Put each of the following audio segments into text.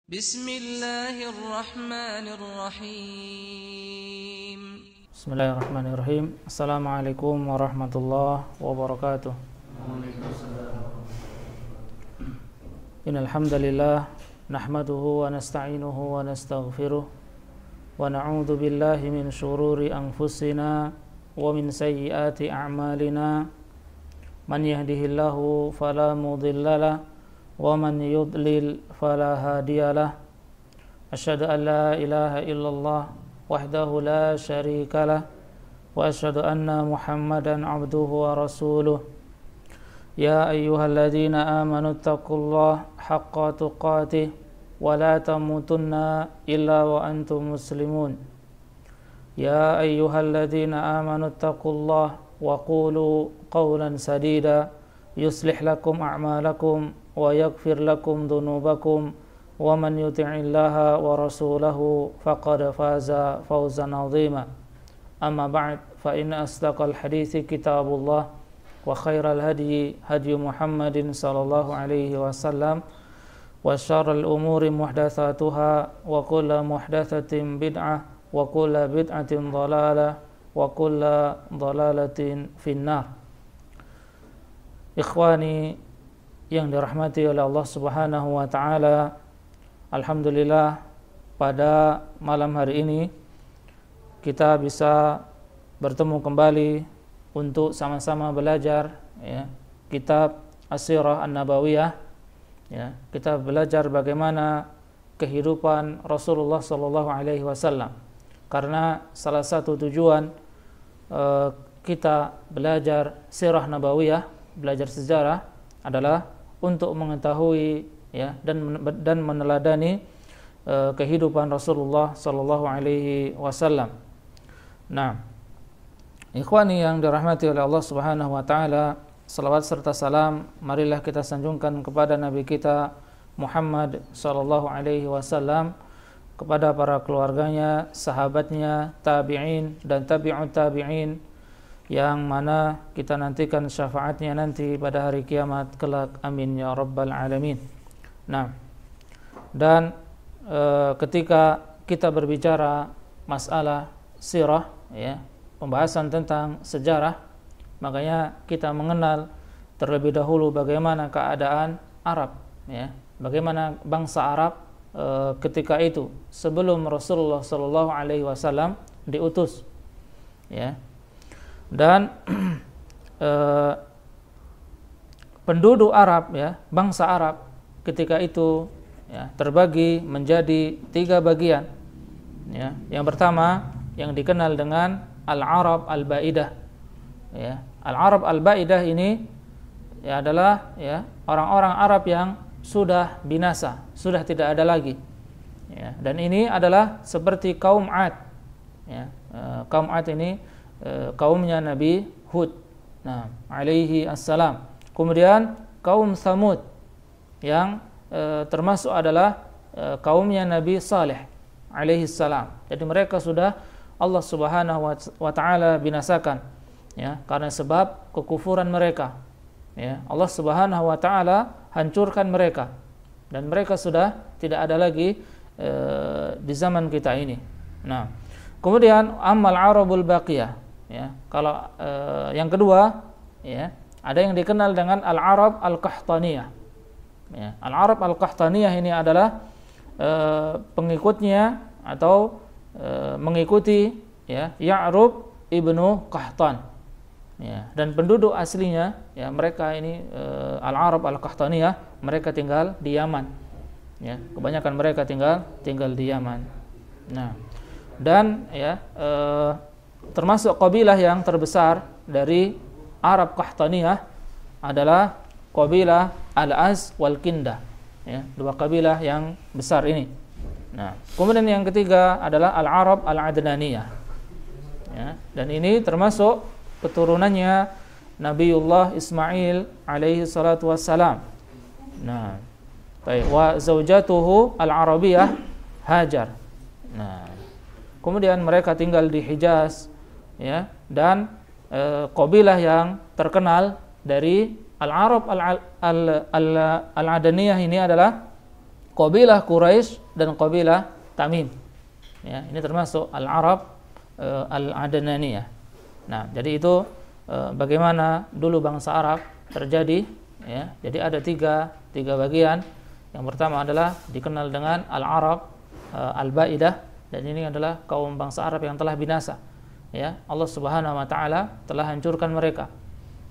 Bismillahirrahmanirrahim. Bismillahirrahmanirrahim. Assalamualaikum warahmatullahi wabarakatuh. Innal hamdalillah nahmaduhu wa nasta'inuhu wa nastaghfiruh wa na'udzu billahi min shururi anfusina wa min sayyiati a'malina. Man yahdihillahu fala mudhillalah wa man yudlil fala hadiyalah. Asyhadu an la ilaha illallah wahdahu la syarikalah wa asyhadu anna Muhammadan abduhu wa rasuluh. Ya ayyuhalladzina amanu taqullaha haqqa tuqatih wa la tamutunna illa wa antum muslimun. Ya ayyuhalladzina amanu taqullaha wa qulu qawlan sadida yuslih lakum a'malakum wa yaghfir lakum dhunubakum wa man yuti'illaha wa rasulahu faqad faza fawzan 'azima. Amma ba'd, fa inna asdaqal hadithi kitabullah wa khairal hadyi hadyu Muhammadin sallallahu alaihi wasallam wa syarral umuri muhdatsatuha wa kullu muhdatsatin bid'ah wa kullu bid'atin dhalalah wa kullu dhalalatin finnar. Ikhwani yang dirahmati oleh Allah Subhanahu wa taala, alhamdulillah pada malam hari ini kita bisa bertemu kembali untuk sama-sama belajar kitab As-Sirah An-Nabawiyah. Kita belajar bagaimana kehidupan Rasulullah sallallahu alaihi wasallam. Karena salah satu tujuan kita belajar sirah nabawiyah, belajar sejarah adalah untuk mengetahui dan meneladani kehidupan Rasulullah sallallahu alaihi wasallam. Nah, ikhwani yang dirahmati oleh Allah Subhanahu wa taala, salawat serta salam marilah kita sanjungkan kepada nabi kita Muhammad sallallahu alaihi wasallam, kepada para keluarganya, sahabatnya, tabi'in dan tabi'ut tabi'in, yang mana kita nantikan syafaatnya nanti pada hari kiamat kelak, amin ya rabbal alamin. Nah, dan ketika kita berbicara masalah sirah, pembahasan tentang sejarah, makanya kita mengenal terlebih dahulu bagaimana keadaan Arab, bagaimana bangsa Arab ketika itu sebelum Rasulullah sallallahu alaihi wasallam diutus, dan penduduk Arab, bangsa Arab ketika itu terbagi menjadi 3 bagian. Yang pertama yang dikenal dengan Al-Arab Al-Ba'idah. Al-Arab Al-Ba'idah ini adalah orang-orang Arab yang sudah binasa, sudah tidak ada lagi. Dan ini adalah seperti kaum Ad. Kaum Ad ini kaumnya Nabi Hud, alaihi assalam. Kemudian kaum Thamud yang termasuk adalah kaumnya Nabi Saleh alaihi salam. Jadi mereka sudah Allah Subhanahu wa taala binasakan, karena sebab kekufuran mereka. Allah Subhanahu wa taala hancurkan mereka dan mereka sudah tidak ada lagi di zaman kita ini. Nah, kemudian amal Arabul Baqiyah. Kalau yang kedua, ada yang dikenal dengan Al-Arab Al-Qahtaniyah. Al-Arab Al-Qahtaniyah ini adalah pengikutnya atau mengikuti Ya'rub ibnu Qahtan. Dan penduduk aslinya, mereka ini Al-Arab Al-Qahtaniyah, mereka tinggal di Yaman. Kebanyakan mereka tinggal di Yaman. Nah, dan termasuk kabilah yang terbesar dari Arab Qahtaniyah adalah kabilah Al-Az wal Kindah. 2 kabilah yang besar ini. Nah, kemudian yang ketiga adalah Al-Arab Al-Adnaniyah. Dan ini termasuk keturunannya Nabiullah Ismail alaihi salatu wassalam. Nah, wa zaujatuhu Al-Arabiyah Hajar. Nah, kemudian mereka tinggal di Hijaz, dan kabilah yang terkenal dari Al-Arab Al-Adaniyah ini adalah qabilah Quraisy dan qabilah Tamim. Ya, ini termasuk al-Arab al-Adnaniyah. Nah, jadi itu bagaimana dulu bangsa Arab terjadi, ya. Jadi ada tiga bagian. Yang pertama adalah dikenal dengan al-Arab al-Baidah, dan ini adalah kaum bangsa Arab yang telah binasa. Ya, Allah Subhanahu wa taala telah hancurkan mereka.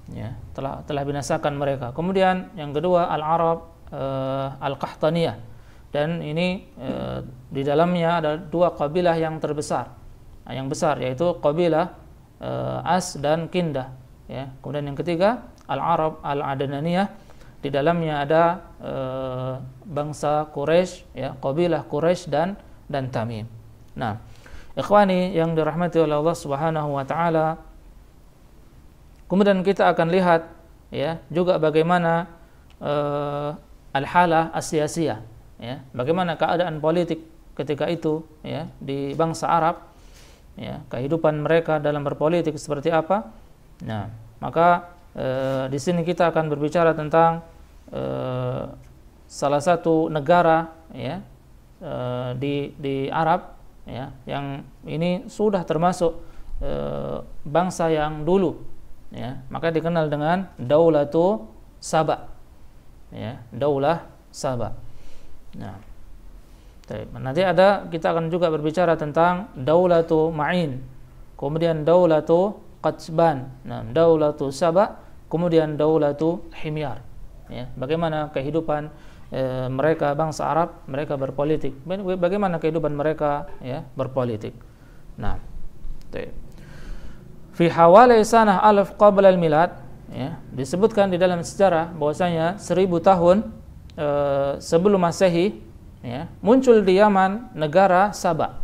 Ya, telah binasakan mereka. Kemudian yang kedua al-Arab al-Qahtaniyah, dan ini di dalamnya ada dua kabilah yang terbesar, yang besar, yaitu kabilah As dan Kindah. Ya, kemudian yang ketiga al-Arab al-Adnaniyah, di dalamnya ada bangsa Quraisy, ya, kabilah Quraisy dan Tamim. Nah, ikhwani yang dirahmati oleh Allah Subhanahu wa taala, kemudian kita akan lihat, ya, juga bagaimana al-halah as-siyasiyah, ya, bagaimana keadaan politik ketika itu, ya, di bangsa Arab, ya, kehidupan mereka dalam berpolitik seperti apa. Nah, maka di sini kita akan berbicara tentang salah satu negara, ya, di Arab, ya, yang ini sudah termasuk bangsa yang dulu, ya, maka dikenal dengan Daulatu Saba, ya, Daulah Saba. Nah, nanti kita akan juga berbicara tentang Daulatu Ma'in, kemudian Daulatu Qatsban, nah, Daulatu Saba, kemudian Daulatu Himyar. Ya, bagaimana kehidupan mereka bangsa Arab, mereka berpolitik, bagaimana kehidupan mereka, ya, berpolitik. Nah, fi hawali sanah alaf qabla al-milad, ya, disebutkan di dalam sejarah bahwasanya 1000 tahun sebelum Masehi, ya, muncul di Yaman negara Saba.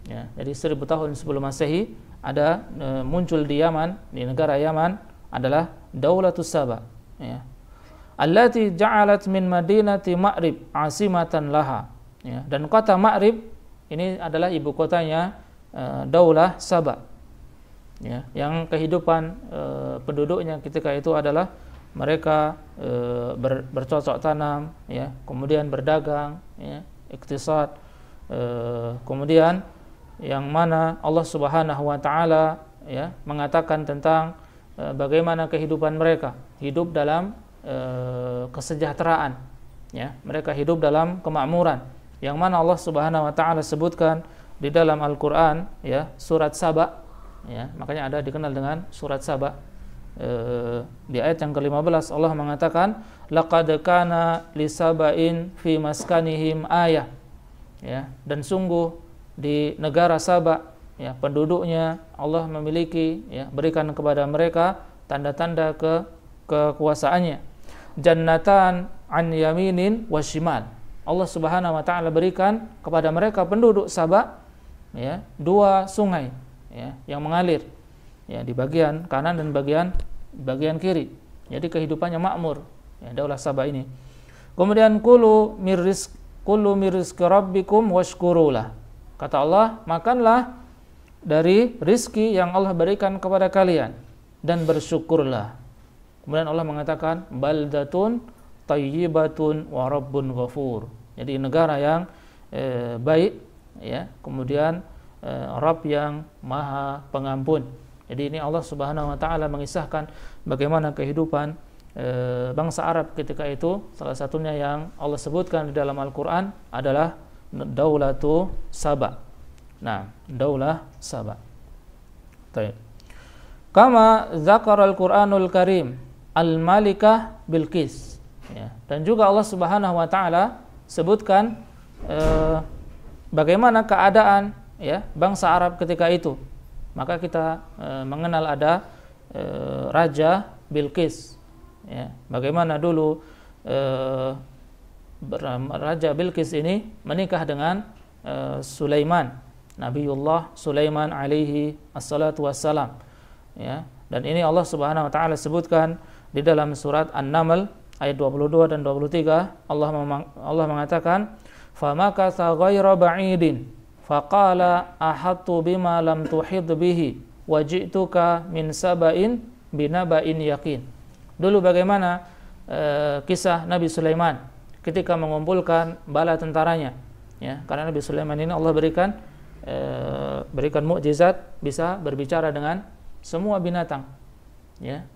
Ya, jadi 1000 tahun sebelum Masehi ada muncul di Yaman, di negara Yaman adalah Daulatus Saba, ya, allati ja'alat min madinati Ma'rib asimatan laha, ya, dan kota Ma'rib ini adalah ibu kotanya Daulah Saba, ya, yang kehidupan penduduknya ketika itu adalah mereka bercocok tanam, ya, kemudian berdagang, ya, iktisad, kemudian yang mana Allah Subhanahu wa taala, ya, mengatakan tentang bagaimana kehidupan mereka, hidup dalam kesejahteraan, ya, mereka hidup dalam kemakmuran, yang mana Allah Subhanahu wa taala sebutkan di dalam Al-Qur'an, ya, surat Saba, ya, makanya ada dikenal dengan surat Saba. Di ayat yang ke-15 Allah mengatakan laqad kana lisabain fi maskanihim ayah, ya, dan sungguh di negara Saba, ya, penduduknya Allah memiliki, ya, berikan kepada mereka tanda-tanda kekuasaannya. Jannatan an yaminin wa shimal, Allah Subhanahu wa taala berikan kepada mereka penduduk Saba, ya, dua sungai, ya, yang mengalir, ya, di bagian kanan dan bagian kiri. Jadi kehidupannya makmur, ya, Daulah Saba ini. Kemudian kulu mirizqi rabbikum washkurulah, kata Allah, makanlah dari rizki yang Allah berikan kepada kalian dan bersyukurlah. Kemudian Allah mengatakan baldatun tayyibatun wa rabbun ghafur, jadi negara yang baik, ya, kemudian Rabb yang maha pengampun. Jadi ini Allah Subhanahu wa taala mengisahkan bagaimana kehidupan bangsa Arab ketika itu. Salah satunya yang Allah sebutkan di dalam Al-Qur'an adalah Daulatu Saba. Nah, Daulah Saba. Baik. Kama zakara Al-Qur'anul Karim Al-Malikah Bilqis, ya, dan juga Allah Subhanahu wa taala sebutkan bagaimana keadaan, ya, bangsa Arab ketika itu. Maka kita mengenal ada Raja Bilqis, ya, bagaimana dulu Raja Bilqis ini menikah dengan Sulaiman, Nabiullah Sulaiman alaihi assalatu wassalam, ya, dan ini Allah Subhanahu wa taala sebutkan di dalam surat An-Naml ayat 22 dan 23. Allah mengatakan famakatha ghaira ba'idin faqala ahattu bima lam tuhid bihi waji'tuka min saba'in binaba'in yaqin. Dulu bagaimana kisah Nabi Sulaiman ketika mengumpulkan bala tentaranya, ya, karena Nabi Sulaiman ini Allah berikan mukjizat bisa berbicara dengan semua binatang, ya.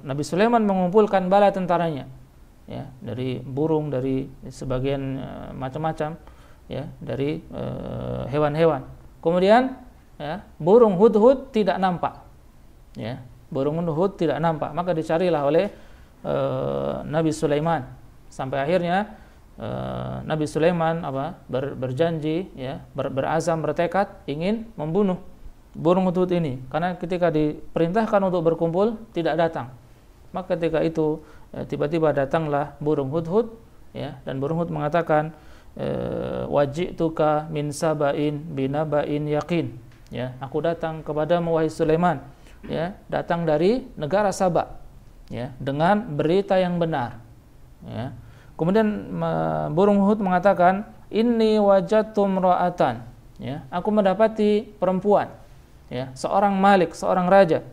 Nabi Sulaiman mengumpulkan bala tentaranya, ya, dari burung, dari sebagian macam-macam, ya, dari hewan-hewan. Kemudian, ya, burung hudhud tidak nampak, ya, burung hudhud tidak nampak, maka dicarilah oleh Nabi Sulaiman sampai akhirnya Nabi Sulaiman berjanji, ya, berazam, bertekad ingin membunuh burung hudhud ini, karena ketika diperintahkan untuk berkumpul tidak datang. Maka ketika itu tiba-tiba datanglah burung hudhud, ya, dan burung hudhud mengatakan, waji'tuka min saba'in binaba'in yaqin, ya, aku datang kepadamu wahai Sulaiman, ya, datang dari negara Saba, ya, dengan berita yang benar, ya. Kemudian burung hudhud mengatakan, inni wajadtu imra'atan, ya, aku mendapati perempuan, ya, seorang malik, seorang raja,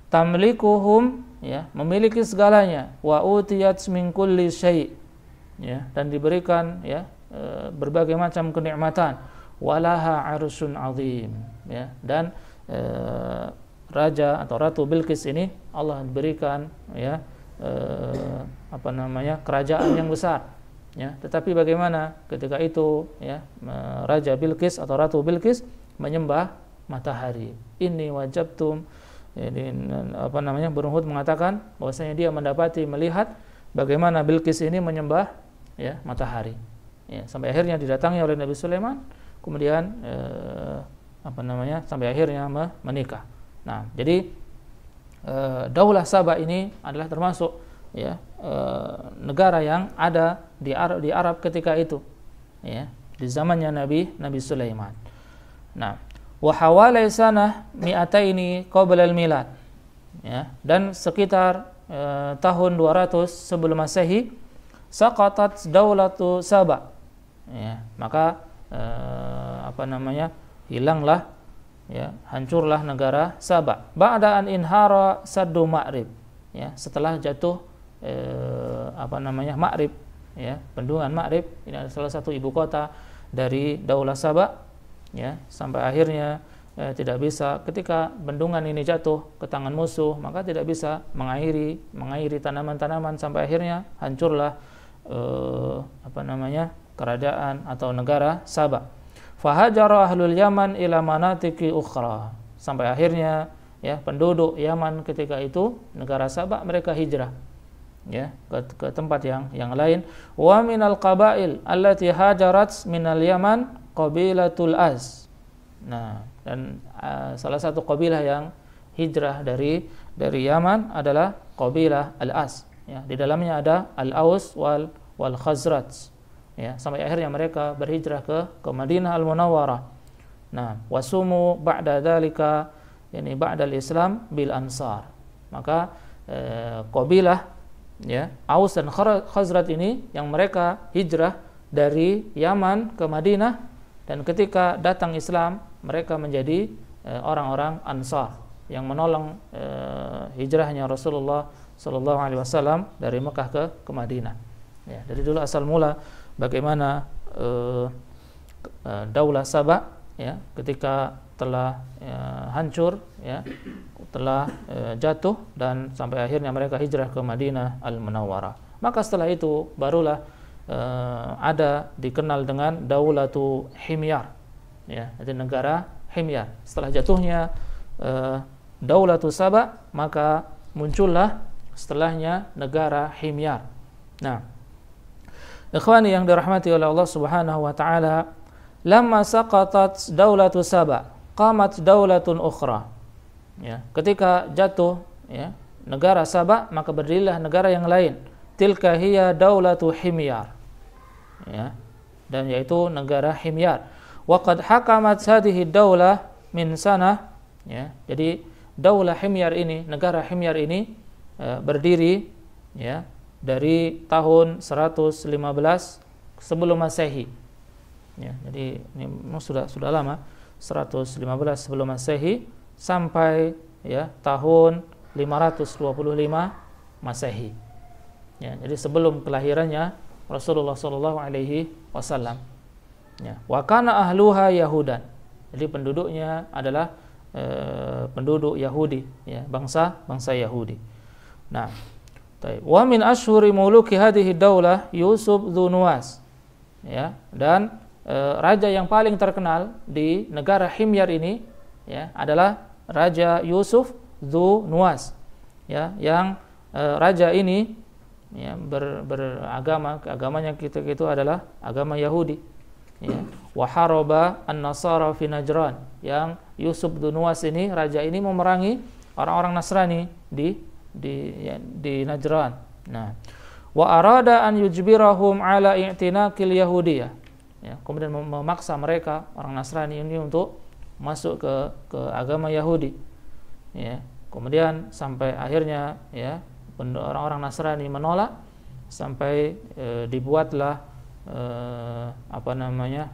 tamlikuhum, ya, memiliki segalanya, wa utiyat min kulli syai', ya, dan diberikan, ya, berbagai macam kenikmatan, walaha 'arsyun 'azim, ya, dan raja atau ratu Bilqis ini Allah berikan, ya, kerajaan yang besar, ya. Tetapi bagaimana ketika itu, ya, raja Bilqis atau ratu Bilqis menyembah matahari. Ini wajabtum, burung hudhud mengatakan bahwasanya dia melihat bagaimana Bilqis ini menyembah, ya, matahari, ya, sampai akhirnya didatangi oleh Nabi Sulaiman, kemudian sampai akhirnya menikah. Nah, jadi Daulah Saba ini adalah termasuk, ya, negara yang ada di Arab ketika itu, ya, di zamannya Nabi Sulaiman. Nah, wa hawalai sanah mi'ataini qabla al-milad, ya, dan sekitar tahun 200 sebelum Masehi saqatat daulatu Saba, ya, maka hilanglah, ya, hancurlah negara Saba ba'da an inhara saddu Ma'rib, ya, setelah jatuh Ma'rib, ya, bendungan Ma'rib. Ini adalah salah satu ibu kota dari Daulah Saba, ya, sampai akhirnya tidak bisa, ketika bendungan ini jatuh ke tangan musuh, maka tidak bisa mengairi tanaman-tanaman, sampai akhirnya hancurlah kerajaan atau negara Saba. Fahajara ahlul Yaman ila manatiki ukhra, sampai akhirnya, ya, penduduk Yaman ketika itu, negara Saba, mereka hijrah, ya, ke tempat yang lain. Wa minal qabail allati hajarat minal Yaman qabilatul Az. Nah, dan salah satu kabilah yang hijrah dari Yaman adalah kabilah Al-Az, ya, di dalamnya ada Al-Aus wal Khazraj, ya, sampai akhirnya mereka berhijrah ke Madinah Al-Munawwarah. Nah, wasumu ba'da dzalika, yani ba'dal Islam bil Ansar. Maka kabilah, ya, Aus dan Khazraj ini yang mereka hijrah dari Yaman ke Madinah, dan ketika datang Islam mereka menjadi orang-orang Ansar yang menolong hijrahnya Rasulullah sallallahu alaihi wasallam dari Mekah ke Madinah. Ya, dari dulu asal mula bagaimana Daulah Saba, ya, ketika telah hancur, ya, telah jatuh, dan sampai akhirnya mereka hijrah ke Madinah Al-Munawwarah. Maka setelah itu barulah ada dikenal dengan Daulatu Himyar, ya, jadi negara Himyar. Setelah jatuhnya Daulatu Saba, maka muncullah setelahnya negara Himyar. Nah, ikhwani yang dirahmati oleh Allah Subhanahu wa taala, lamma saqatat Daulatu Saba, qamat daulatun ukhra. Ya, ketika jatuh, ya, negara Saba, maka berdirilah negara yang lain. Tilka hiya Daulatu Himyar. Ya, dan yaitu negara Himyar. Wa qad hakamat hadhihi daulah min sanah, ya, jadi Daulah Himyar ini, negara Himyar ini berdiri, ya, dari tahun 115 sebelum Masehi. Ya, jadi ini sudah lama, 115 sebelum Masehi sampai, ya, tahun 525 Masehi. Ya, jadi sebelum kelahirannya Rasulullah sallallahu alaihi wasallam. Ya, wa kana ahluha yahudan. Jadi penduduknya adalah penduduk Yahudi, ya, bangsa Yahudi. Nah, wa min ashhuri muluki hadhihi daulah Yusuf dzun Nuwas. Ya, dan raja yang paling terkenal di negara Himyar ini, ya, adalah Raja Yusuf dzun Nuwas. Ya, yang raja ini, ya, agamanya kita itu adalah agama Yahudi. Ya, wa haraba an-nasara fi Najran, yang Yusuf dzun Nuwas ini, raja ini memerangi orang-orang Nasrani di Najran. Nah, wa arada an yujbirahum ala i'tinaqil yahudiyah. Ya, kemudian memaksa mereka orang Nasrani ini untuk masuk ke agama Yahudi. Ya, kemudian sampai akhirnya, ya, orang-orang Nasrani menolak sampai dibuatlah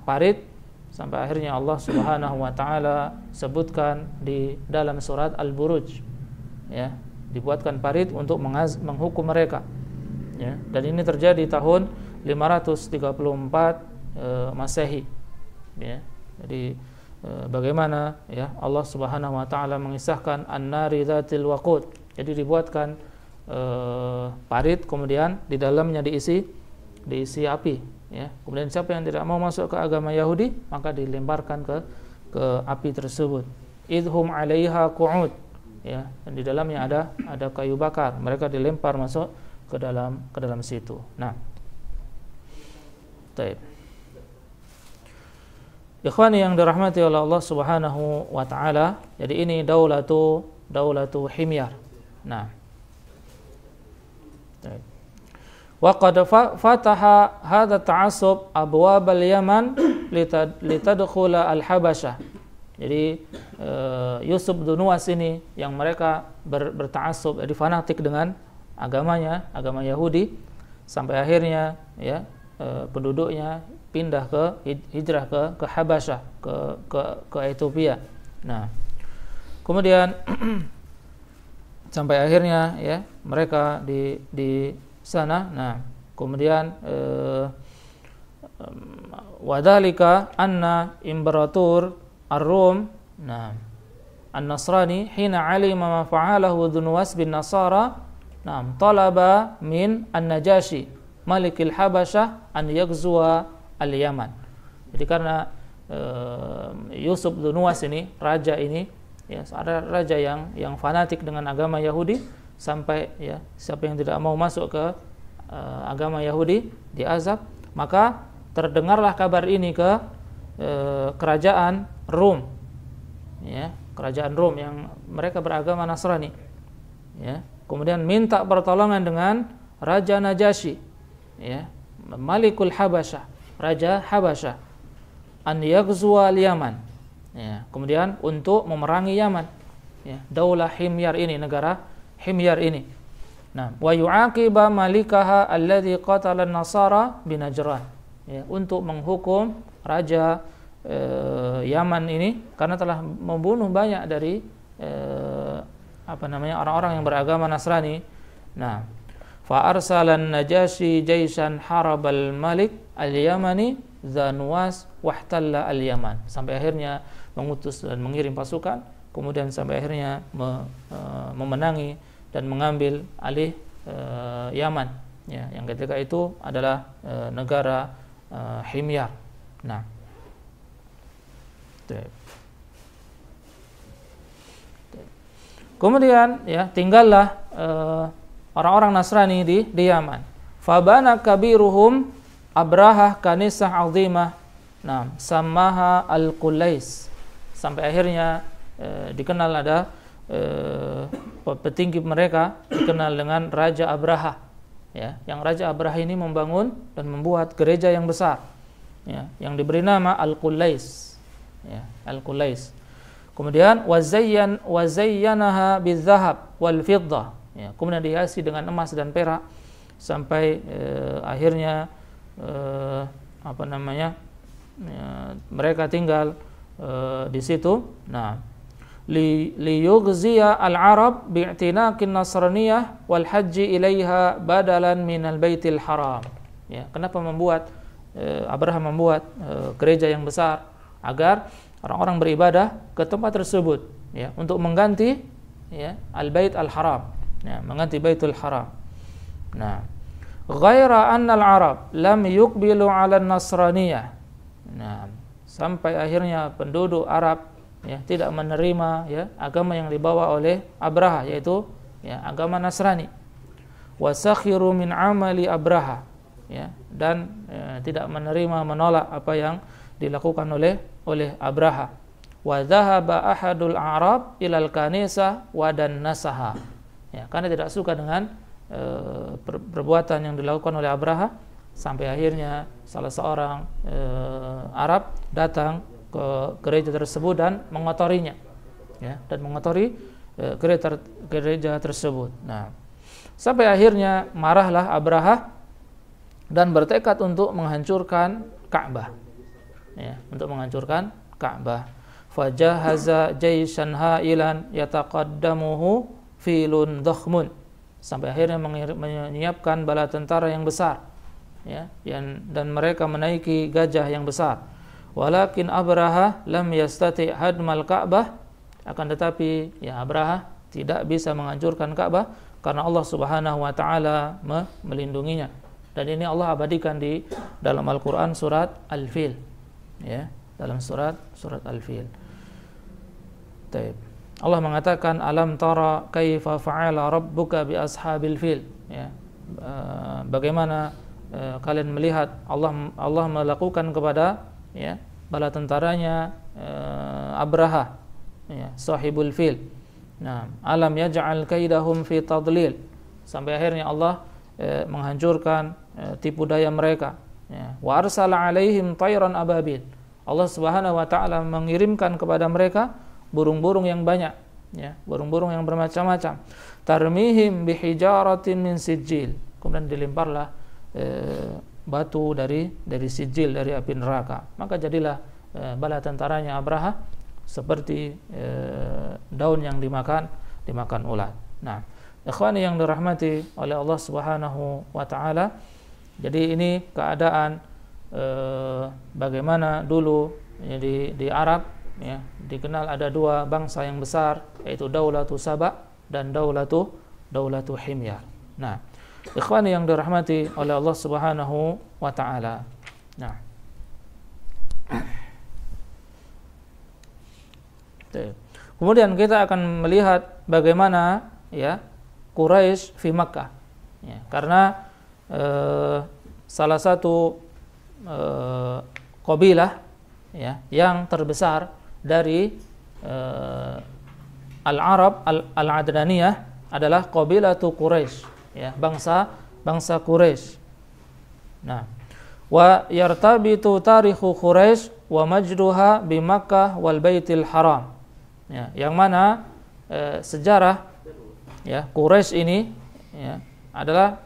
parit, sampai akhirnya Allah Subhanahu wa taala sebutkan di dalam surat Al-Buruj, ya, dibuatkan parit untuk menghukum mereka, ya, dan ini terjadi tahun 534 Masehi, ya. Jadi bagaimana, ya, Allah Subhanahu wa taala mengisahkan an-nari dzatil waqud. Jadi dibuatkan parit, kemudian di dalamnya diisi api, ya. Kemudian siapa yang tidak mau masuk ke agama Yahudi, maka dilemparkan ke api tersebut. Idhum 'alaiha qu'ud, ya, dan di dalamnya ada kayu bakar. Mereka dilempar masuk ke dalam situ. Nah, baik. Ikhwani yang dirahmati oleh Allah Subhanahu wa taala, jadi ini daulatu Himyar. Nah, baik. Wa qad fataha hadha ta'assub abwab al-Yaman litadkhula al-Habasyah. Jadi Yusuf dzun Nuwas ini yang mereka berta'assub, jadi fanatik dengan agama Yahudi, sampai akhirnya, ya, penduduknya pindah hijrah ke Habasyah, ke Ethiopia. Nah, kemudian sampai akhirnya, ya, mereka di sana. Nah, kemudian wadhalika anna imperatur Ar-Rum, nah, An-Nasrani hina alima ma fa'alahu dzun Nuwas bin Nasara, nah, talaba min An-Najashi Malikil Habasyah an yaghzuwa al-Yaman. Jadi karena Yusuf dzun Nuwas ini, raja ini, ya, ada raja yang fanatik dengan agama Yahudi, sampai, ya, siapa yang tidak mau masuk ke agama Yahudi diazab. Maka terdengarlah kabar ini ke kerajaan Rum, ya, kerajaan Rum yang mereka beragama Nasrani, ya. Kemudian minta pertolongan dengan Raja Najasyi, ya, Malikul Habasyah, Raja Habasyah, an yaghzuwa al-Yaman, ya, kemudian untuk memerangi Yaman, ya, Daulah Himyar ini, negara Himyar ini. Nah, wa yu'aqiba malikaha alladhi qatala an-nasara bi Najran, ya, untuk menghukum raja Yaman ini karena telah membunuh banyak dari orang-orang yang beragama Nasrani. Nah, fa arsalan Najasyi jaisan harabal malik al-Yamani dzun Nuwas wahtalla al-Yaman, sampai akhirnya mengutus dan mengirim pasukan, kemudian sampai akhirnya memenangi dan mengambil alih Yaman, ya, yang ketika itu adalah negara Himyar. Nah, kemudian, ya, tinggallah orang-orang Nasrani di Yaman. Fabana kabiruhum Abrahah kanisah azimah, nah, samaha al-Qulais, sampai akhirnya dikenal ada petinggi mereka dikenal dengan Raja Abraha, ya, yang Raja Abraha ini membangun dan membuat gereja yang besar, ya, yang diberi nama Al-Qulais, ya, Al-Qulais. Kemudian wazayyanaha bidzahab wal fiddah, ya, kemudian dihiasi dengan emas dan perak sampai akhirnya mereka tinggal di situ. Nah, liyughziya al-Arab bi'tinaqin nasraniyah wal hajji ilaiha badalan minal baitil haram. Ya, kenapa Abraha membuat gereja yang besar? Agar orang-orang beribadah ke tempat tersebut, ya, untuk mengganti, ya, al-bait al-haram, ya, mengganti baitul haram. Nah, ghaira anna al-arab lam yuqbilu 'ala an-nasraniyah. Nah, sampai akhirnya penduduk Arab, ya, tidak menerima, ya, agama yang dibawa oleh Abraha, yaitu, ya, agama Nasrani. Wa sakhiru min amali Abraha, ya, dan tidak menolak apa yang dilakukan oleh Abraha. Wa dhahaba ahadul a'rab ilal kanisa wa dannasaha. Ya, karena tidak suka dengan perbuatan yang dilakukan oleh Abraha, sampai akhirnya salah seorang Arab datang ke gereja tersebut dan mengotorinya, ya, dan mengotori gereja tersebut. Nah, sampai akhirnya marahlah Abraha dan bertekad untuk menghancurkan Ka'bah, ya, untuk menghancurkan Ka'bah. Fajahaza jaishan ha'ilan yataqaddamuhu filun dhakhmun. Sampai akhirnya menyiapkan bala tentara yang besar, ya, dan mereka menaiki gajah yang besar. Walakin Abraha lam yastati' hadmal Ka'bah, akan tetapi, ya, Abraha tidak bisa menghancurkan Ka'bah karena Allah Subhanahu wa taala melindunginya. Dan ini Allah abadikan di dalam Al-Qur'an surat Al-Fil, ya, dalam surat Al-Fil. Taib. Allah mengatakan alam tara kaifa fa'ala rabbuka bi ashabil fil, ya. Bagaimana kalian melihat Allah melakukan kepada, ya, bala tentaranya Abraha, ya, sahibul fil. Nah, alam yaj'al kaidahum fi tadlil. Sampai akhirnya Allah menghancurkan tipu daya mereka, ya. Wa arsala alaihim tayran ababil. Allah Subhanahu wa taala mengirimkan kepada mereka burung-burung yang banyak, ya, burung-burung yang bermacam-macam. Tarmihim bihijaratin min sijil. Kemudian dilemparlah batu dari sijil, dari api neraka. Maka jadilah bala tentaranya Abraha seperti daun yang dimakan ulat. Nah, ikhwani yang dirahmati oleh Allah Subhanahu wa taala, jadi ini keadaan bagaimana dulu, ya, di Arab, ya, dikenal ada dua bangsa yang besar, yaitu Daulatu Saba dan Daulatu Himyar. Nah, ikhwani yang dirahmati oleh Allah Subhanahu wa taala. Nah, kemudian kita akan melihat bagaimana, ya, Quraisy fi Makkah, ya, karena salah satu qabilah, ya, yang terbesar dari Al-Arab Al-Adnaniyah adalah qabilatu Quraisy, ya, bangsa Quraisy. Nah, wa yartabitu tarikhu Quraisy wa majduha bi Makkah wal Baitil Haram, ya, yang mana sejarah, ya, Quraisy ini, ya, adalah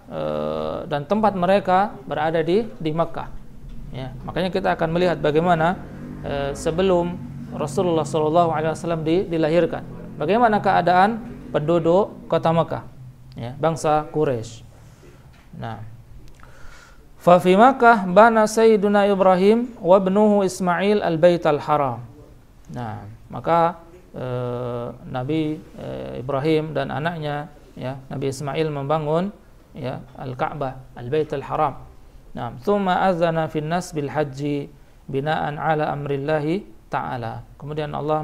dan tempat mereka berada di Makkah, ya. Makanya kita akan melihat bagaimana sebelum Rasulullah SAW dilahirkan, bagaimana keadaan penduduk kota Makkah, ya, bangsa Quraisy. Nah, fa fi Makkah bana Sayyiduna Ibrahim wa ibnuhu Ismail al-Bait al-Haram. Nah, maka Nabi Ibrahim dan anaknya, ya, Nabi Ismail membangun, ya, Al-Ka'bah, Al-Bait al-Haram. Nah, thumma azana fin nas bil haji binaan ala amrillahi ta'ala. Kemudian Allah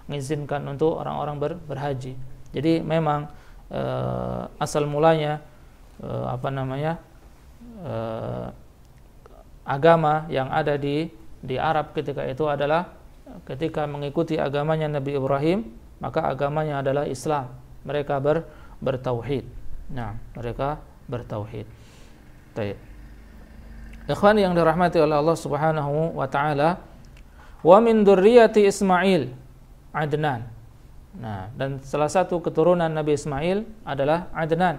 mengizinkan untuk orang-orang berhaji. Jadi memang asal mulanya agama yang ada di Arab ketika itu adalah ketika mengikuti agamanya Nabi Ibrahim, maka agamanya adalah Islam. Mereka bertauhid. Nah, mereka bertauhid. Baik. Ikhwan yang dirahmati oleh Allah Subhanahu wa taala, wa min dzurriyyati Ismail Adnan. Nah, dan salah satu keturunan Nabi Ismail adalah Adnan.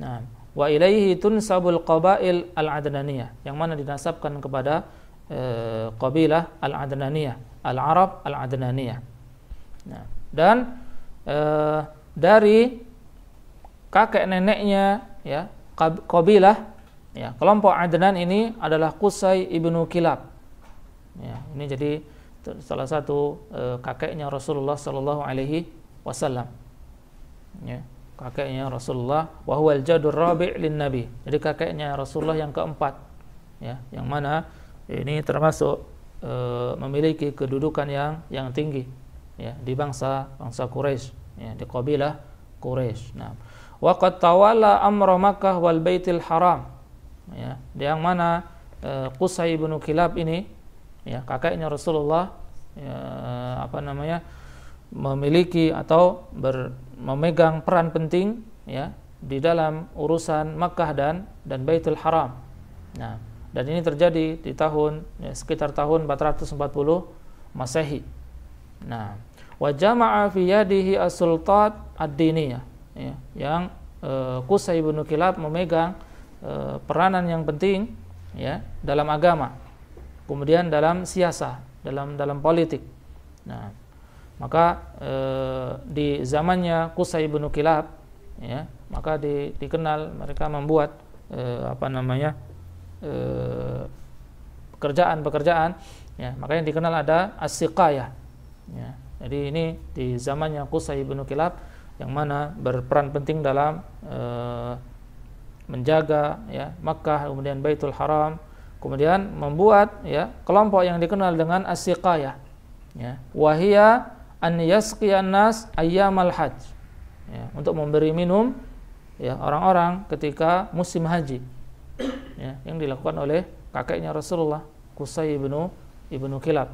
Nah, wa ilaihi tunsabul qabail al-Adnaniyah, yang mana dinasabkan kepada qabilah al-Adnaniyah, al-Arab al-Adnaniyah. Nah, dan dari kakek neneknya, ya, qabilah, Ya, kelompok Adnan ini adalah Qusay ibnu Kilab. Ya, ini jadi salah satu kakeknya Rasulullah sallallahu alaihi wasallam. Ya, kakeknya Rasulullah wa huwal jadur rabi' lin nabi. Jadi kakeknya Rasulullah yang keempat. Ya, yang mana ini termasuk memiliki kedudukan yang tinggi, ya, di bangsa Quraisy, ya, di kabilah Quraisy. Nah, wa qad tawalla amra Makkah wal Baitul Haram. Ya, yang mana Qusay bin Kilab ini, ya, kakeknya Rasulullah, ya, memiliki atau memegang peran penting, ya, di dalam urusan Makkah dan Baitul Haram. Nah, dan ini terjadi di tahun, ya, sekitar tahun 440 Masehi. Nah, wa jama'a fi yadihi as-sultat ad-diniyah, ya, yang Qusay bin Kilab memegang peranan yang penting, ya, dalam agama, kemudian dalam siasah, dalam politik. Nah, maka di zamannya Qusay bin Kilab, ya, maka dikenal mereka membuat pekerjaan, ya, makanya dikenal ada as-siqayah, ya. Jadi ini di zamannya Qusay bin Kilab yang mana berperan penting dalam menjaga, ya, Makkah, kemudian Baitul Haram, kemudian membuat, ya, kelompok yang dikenal dengan as-siqayah, ya, wahia an yasqiyan nas ayyamal hajj, ya, untuk memberi minum, ya, orang-orang ketika musim haji, ya, yang dilakukan oleh kakeknya Rasulullah, Qusay ibnu Kilab.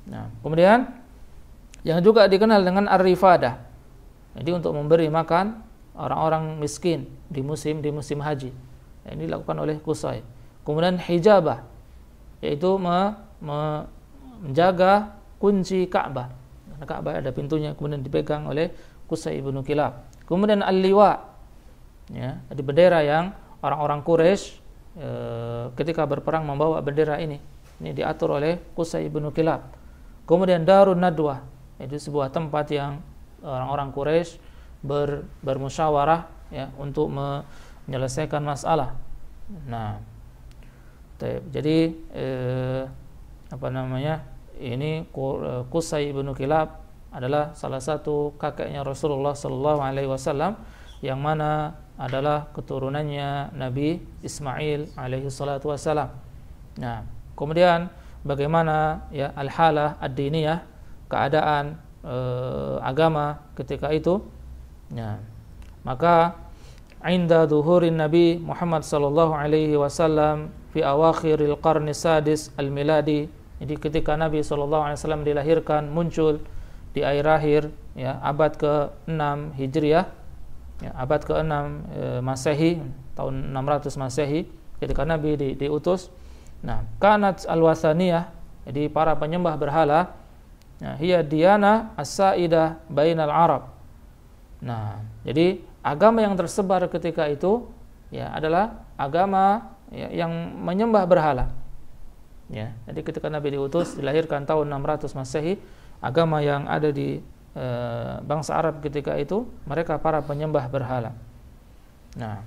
Nah, kemudian yang juga dikenal dengan ar-rifadah, jadi untuk memberi makan orang-orang miskin di musim haji, ya, ini dilakukan oleh Qusay. Kemudian hijabah, yaitu menjaga kunci Ka'bah. Karena Ka'bah ada pintunya, kemudian dipegang oleh Qusay ibnu Kilab. Kemudian al-liwa, ya, di bendera yang orang-orang Quraisy ketika berperang membawa bendera ini diatur oleh Qusay ibnu Kilab. Kemudian Darun Nadwah, itu sebuah tempat yang orang-orang Quraisy bermusyawarah, ya, untuk menyelesaikan masalah. Nah, jadi ini Qusay bin Kilab adalah salah satu kakeknya Rasulullah sallallahu alaihi wasallam yang mana adalah keturunannya Nabi Ismail alaihi salatu wasallam. Nah, kemudian bagaimana, ya, al-halah ad-diniyah, keadaan agama ketika itu. Nah, maka inda dhuhurin Nabi Muhammad sallallahu alaihi wasallam fi awakhiril qarni sadis al-miladi. Jadi ketika Nabi sallallahu alaihi wasallam dilahirkan, muncul di akhir, ya, abad ke-6 Hijriah, ya, abad ke-6 Masehi, tahun 600 Masehi, ketika Nabi diutus. Nah, kanat al-wathaniyah, jadi para penyembah berhala, nah, hiya diyana as-saidah bainal Arab. Nah, jadi agama yang tersebar ketika itu, ya, adalah agama, ya, yang menyembah berhala. Ya, jadi ketika Nabi diutus, dilahirkan tahun 600 Masehi, agama yang ada di bangsa Arab ketika itu, mereka para penyembah berhala. Nah,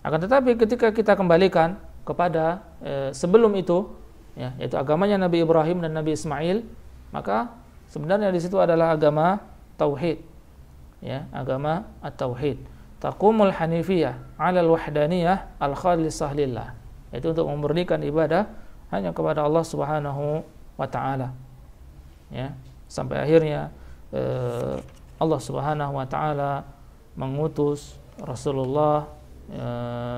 akan tetapi ketika kita kembalikan kepada sebelum itu, ya, yaitu agamanya Nabi Ibrahim dan Nabi Ismail, maka sebenarnya di situ adalah agama tauhid, ya, agama at-tauhid. Taqumul hanifiyah 'alal wahdaniyah al-khalisah lillah, yaitu untuk memurnikan ibadah hanya kepada Allah Subhanahu wa taala. Ya, sampai akhirnya Allah Subhanahu wa taala mengutus Rasulullah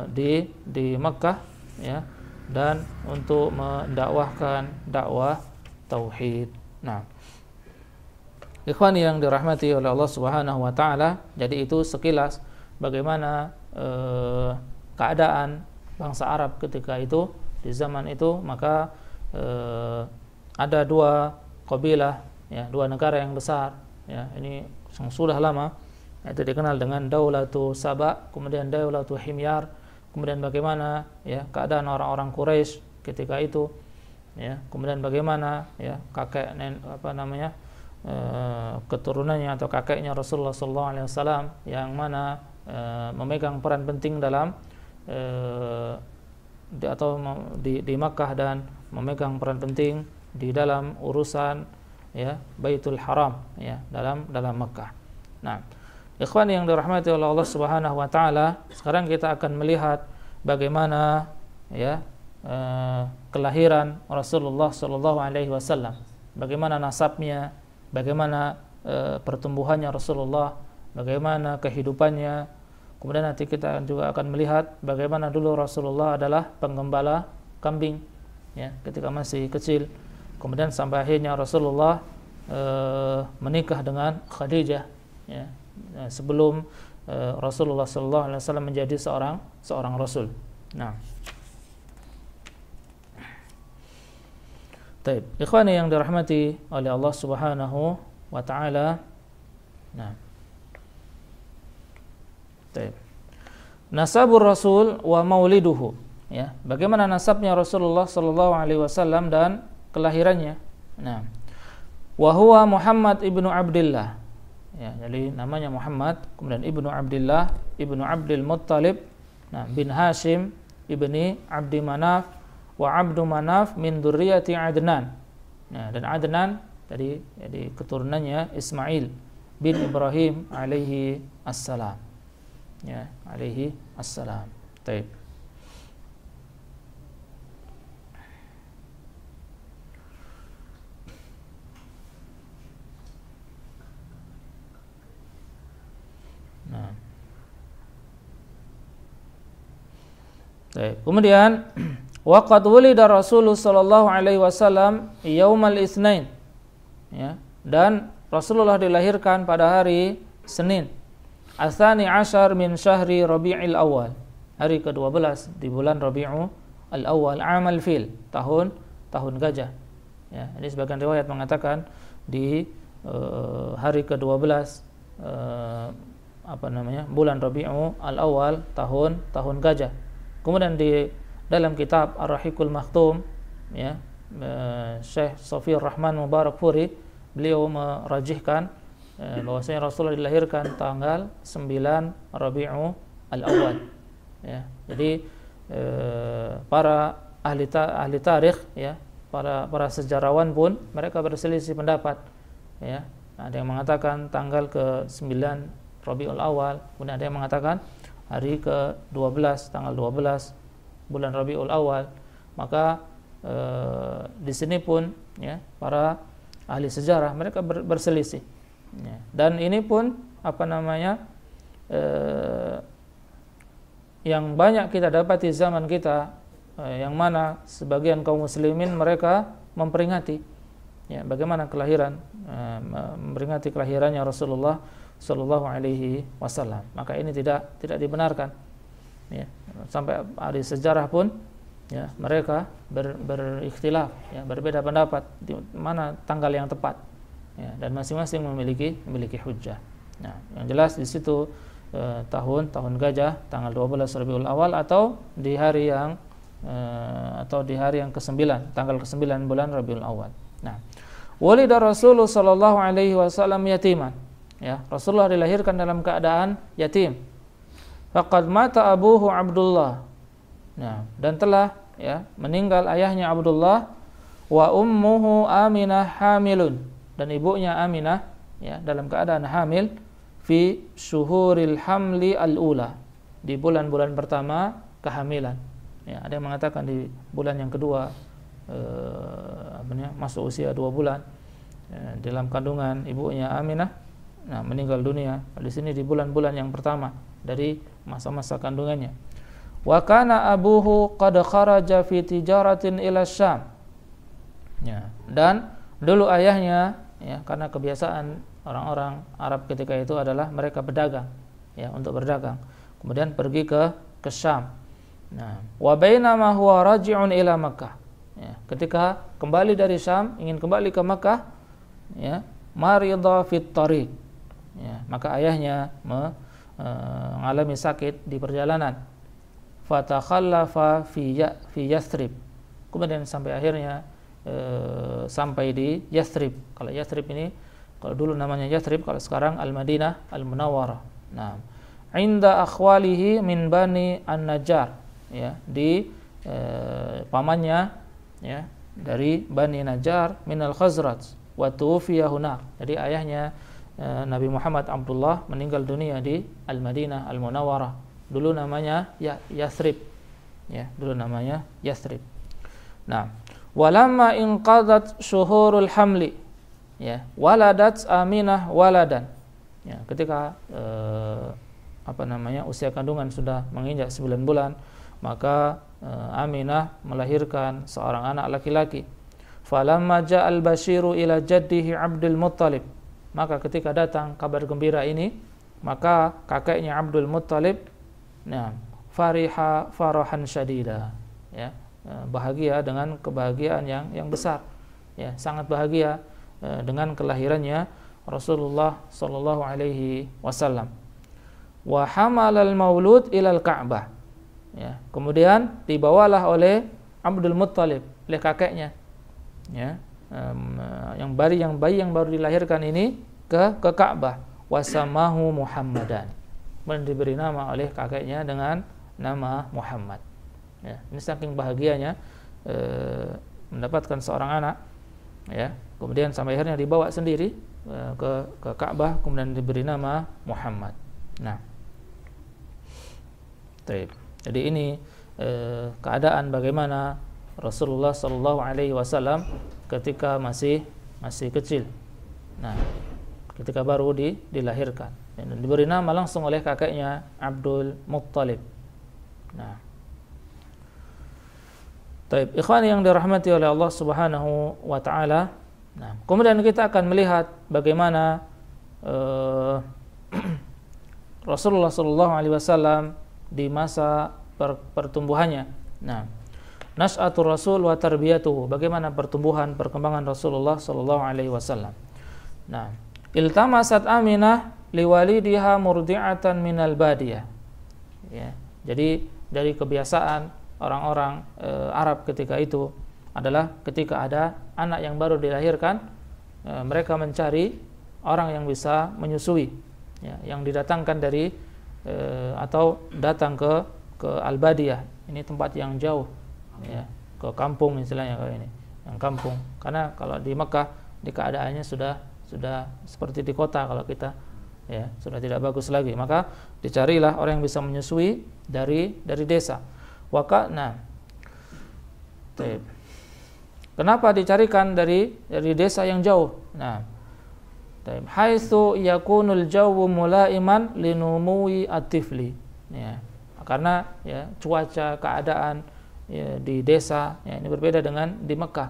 di Makkah, ya, dan untuk mendakwahkan dakwah tauhid. Nah, ikhwan yang dirahmati oleh Allah Subhanahu wa taala, jadi itu sekilas bagaimana keadaan bangsa Arab ketika itu, di zaman itu. Maka ada dua kabilah, ya, dua negara yang besar, ya, ini yang sudah lama, itu dikenal dengan Daulatu Saba, kemudian Daulatu Himyar. Kemudian bagaimana, ya, keadaan orang-orang Quraisy ketika itu, ya, kemudian bagaimana, ya, keturunannya atau kakeknya Rasulullah SAW yang mana memegang peran penting dalam di Makkah dan memegang peran penting di dalam urusan ya Baitul Haram ya dalam Makkah. Nah, ikhwan yang dirahmati oleh Allah Subhanahu wa taala, sekarang kita akan melihat bagaimana ya kelahiran Rasulullah sallallahu alaihi wasallam. Bagaimana nasabnya, bagaimana pertumbuhannya Rasulullah, bagaimana kehidupannya. Kemudian nanti kita juga akan melihat bagaimana dulu Rasulullah adalah penggembala kambing ya ketika masih kecil. Kemudian sampai akhirnya Rasulullah menikah dengan Khadijah ya, sebelum Rasulullah sallallahu alaihi wasallam menjadi seorang rasul. Nah, baik, ikhwani yang dirahmati oleh Allah Subhanahu wa taala. Nah, baik. Nasabur Rasul wa mauliduhu ya, bagaimana nasabnya Rasulullah sallallahu alaihi wasallam dan kelahirannya. Nah, wa huwa Muhammad ibnu Abdullah ya, jadi namanya Muhammad, kemudian ibnu Abdullah ibnu Abdul Muttalib, nah, bin Hashim ibni Abdi Manaf wa Abdu Manaf min dzurriyyati Adnan. Nah, dan Adnan jadi keturunannya Ismail bin Ibrahim alaihi assalam. Ya, alaihi assalam. Baik. Nah. Baik. Kemudian waqad wulida Rasulullah sallallahu alaihi wasallam yaumal Itsnain. Ya, dan Rasulullah dilahirkan pada hari Senin. Atsani asyar min syahri Rabi'il Awal. Hari ke-12 di bulan Rabi'ul Awal, amal fil, tahun gajah. Ya, jadi sebagian riwayat mengatakan di hari ke-12 bulan Rabi'ul Awal, tahun gajah. Kemudian di dalam kitab Ar-Rahiqul Makhtum ya, Syekh Safiyur Rahman Mubarakpuri beliau merajihkan bahwasanya Rasulullah dilahirkan tanggal 9 Rabi'ul Awal ya. Jadi para ahli tarikh ya, para sejarawan pun mereka berselisih pendapat ya. Ada yang mengatakan tanggal ke-9 Rabi'ul Awal, kemudian ada yang mengatakan hari ke-12, tanggal 12 bulan Rabi'ul Awal. Maka di sini pun ya para ahli sejarah mereka berselisih. Ya. Dan ini pun yang banyak kita dapati zaman kita, yang mana sebagian kaum muslimin mereka memperingati ya bagaimana memperingati kelahirannya Rasulullah sallallahu alaihi wasallam. Maka ini tidak dibenarkan. Ya. Sampai ahli sejarah pun ya mereka berikhtilaf ya, berbeda pendapat di mana tanggal yang tepat. Ya, dan masing-masing memiliki hujjah. Nah, yang jelas di situ tahun gajah tanggal 12 Rabiul Awal atau di hari yang ke-9, tanggal ke-9 bulan Rabiul Awal. Nah, walida Rasulullah sallallahu alaihi wasallam yatiman. Ya, Rasulullah dilahirkan dalam keadaan yatim. Faqad mata abuhu Abdullah. Nah, dan telah ya meninggal ayahnya Abdullah, wa ummuhu Aminah hamilun, dan ibunya Aminah ya dalam keadaan hamil, fi syuhuril hamli al-ula, di bulan-bulan pertama kehamilan. Ya, ada yang mengatakan di bulan yang kedua masuk usia 2 bulan ya, dalam kandungan ibunya Aminah, nah meninggal dunia di sini di bulan-bulan yang pertama dari masa-masa kandungannya. Wa kana abuhu qad kharaja fi tijaratin ila Syam. Ya, dan dulu ayahnya ya, karena kebiasaan orang-orang Arab ketika itu adalah mereka berdagang ya, untuk berdagang, kemudian pergi ke Syam. Nah, wa bainama huwa raji'un ila Makkah ya, ketika kembali dari Syam ingin kembali ke Makkah ya, marida fit tariq ya, maka ayahnya mengalami sakit di perjalanan. Fatakhallafa fi Yathrib, kemudian sampai akhirnya sampai di Yathrib. Kalau Yathrib ini, kalau dulu namanya Yathrib, kalau sekarang Al-Madinah Al-Munawwarah. Nah, inda akhwalihi min bani an-Najjar, ya, di pamannya, ya, dari Bani Najjar minal Khazraj wa tuwfiya hunak. Jadi ayahnya Nabi Muhammad Abdullah meninggal dunia di Al-Madinah Al-Munawwarah. Dulu namanya Yathrib. Ya, dulu namanya Yathrib. Nah, walamma inqadat syuhurul hamli, ya, waladat Aminah waladan. Ya, ketika usia kandungan sudah menginjak 9 bulan, maka Aminah melahirkan seorang anak laki-laki. Falamma ja'al basyiru ila jaddihi Abdul Muttalib, maka ketika datang kabar gembira ini, maka kakeknya Abdul Muttalib, nah, fariha farahan syadida, ya, bahagia dengan kebahagiaan yang besar, ya, sangat bahagia dengan kelahirannya Rasulullah sallallahu alaihi wasallam. Wa hamalal maulud ilal Ka'bah, ya, kemudian dibawalah oleh Abdul Muttalib, oleh kakeknya, ya, bayi yang baru dilahirkan ini ke Ka'bah. Wasamahu Muhammadan, dan diberi nama oleh kakeknya dengan nama Muhammad. Ya, ini saking bahagianya mendapatkan seorang anak, ya, kemudian sampai akhirnya dibawa sendiri ke Ka'bah, kemudian diberi nama Muhammad. Nah, jadi ini keadaan bagaimana Rasulullah Sallallahu Alaihi Wasallam ketika masih kecil. Nah, ketika baru dilahirkan, dan diberi nama langsung oleh kakeknya Abdul Muttalib. Nah, ikhwani yang dirahmati oleh Allah Subhanahu wa taala. Nah, kemudian kita akan melihat bagaimana Rasulullah Sallallahu Alaihi Wasallam di masa pertumbuhannya. Nah, nas'atul Rasul wa tarbiyatuhu, bagaimana pertumbuhan perkembangan Rasulullah Sallallahu Alaihi Wasallam. Nah, iltamasat Aminah liwalidiha murdi'atan minal badiyah. Ya, jadi dari kebiasaan orang-orang Arab ketika itu adalah ketika ada anak yang baru dilahirkan, mereka mencari orang yang bisa menyusui, ya, yang didatangkan dari atau datang ke Al-Badiyah, ini tempat yang jauh, ya, ke kampung istilahnya kalau ini, yang kampung. Karena kalau di Mekah di keadaannya sudah seperti di kota kalau kita, ya, sudah tidak bagus lagi. Maka dicarilah orang yang bisa menyusui dari desa. Nah, kenapa dicarikan dari desa yang jauh? Nah, haitsu yakunul jawu mulaiman linumuwi at-tifli, ya, karena, ya, cuaca keadaan, ya, di desa, ya, ini berbeda dengan di Mekah,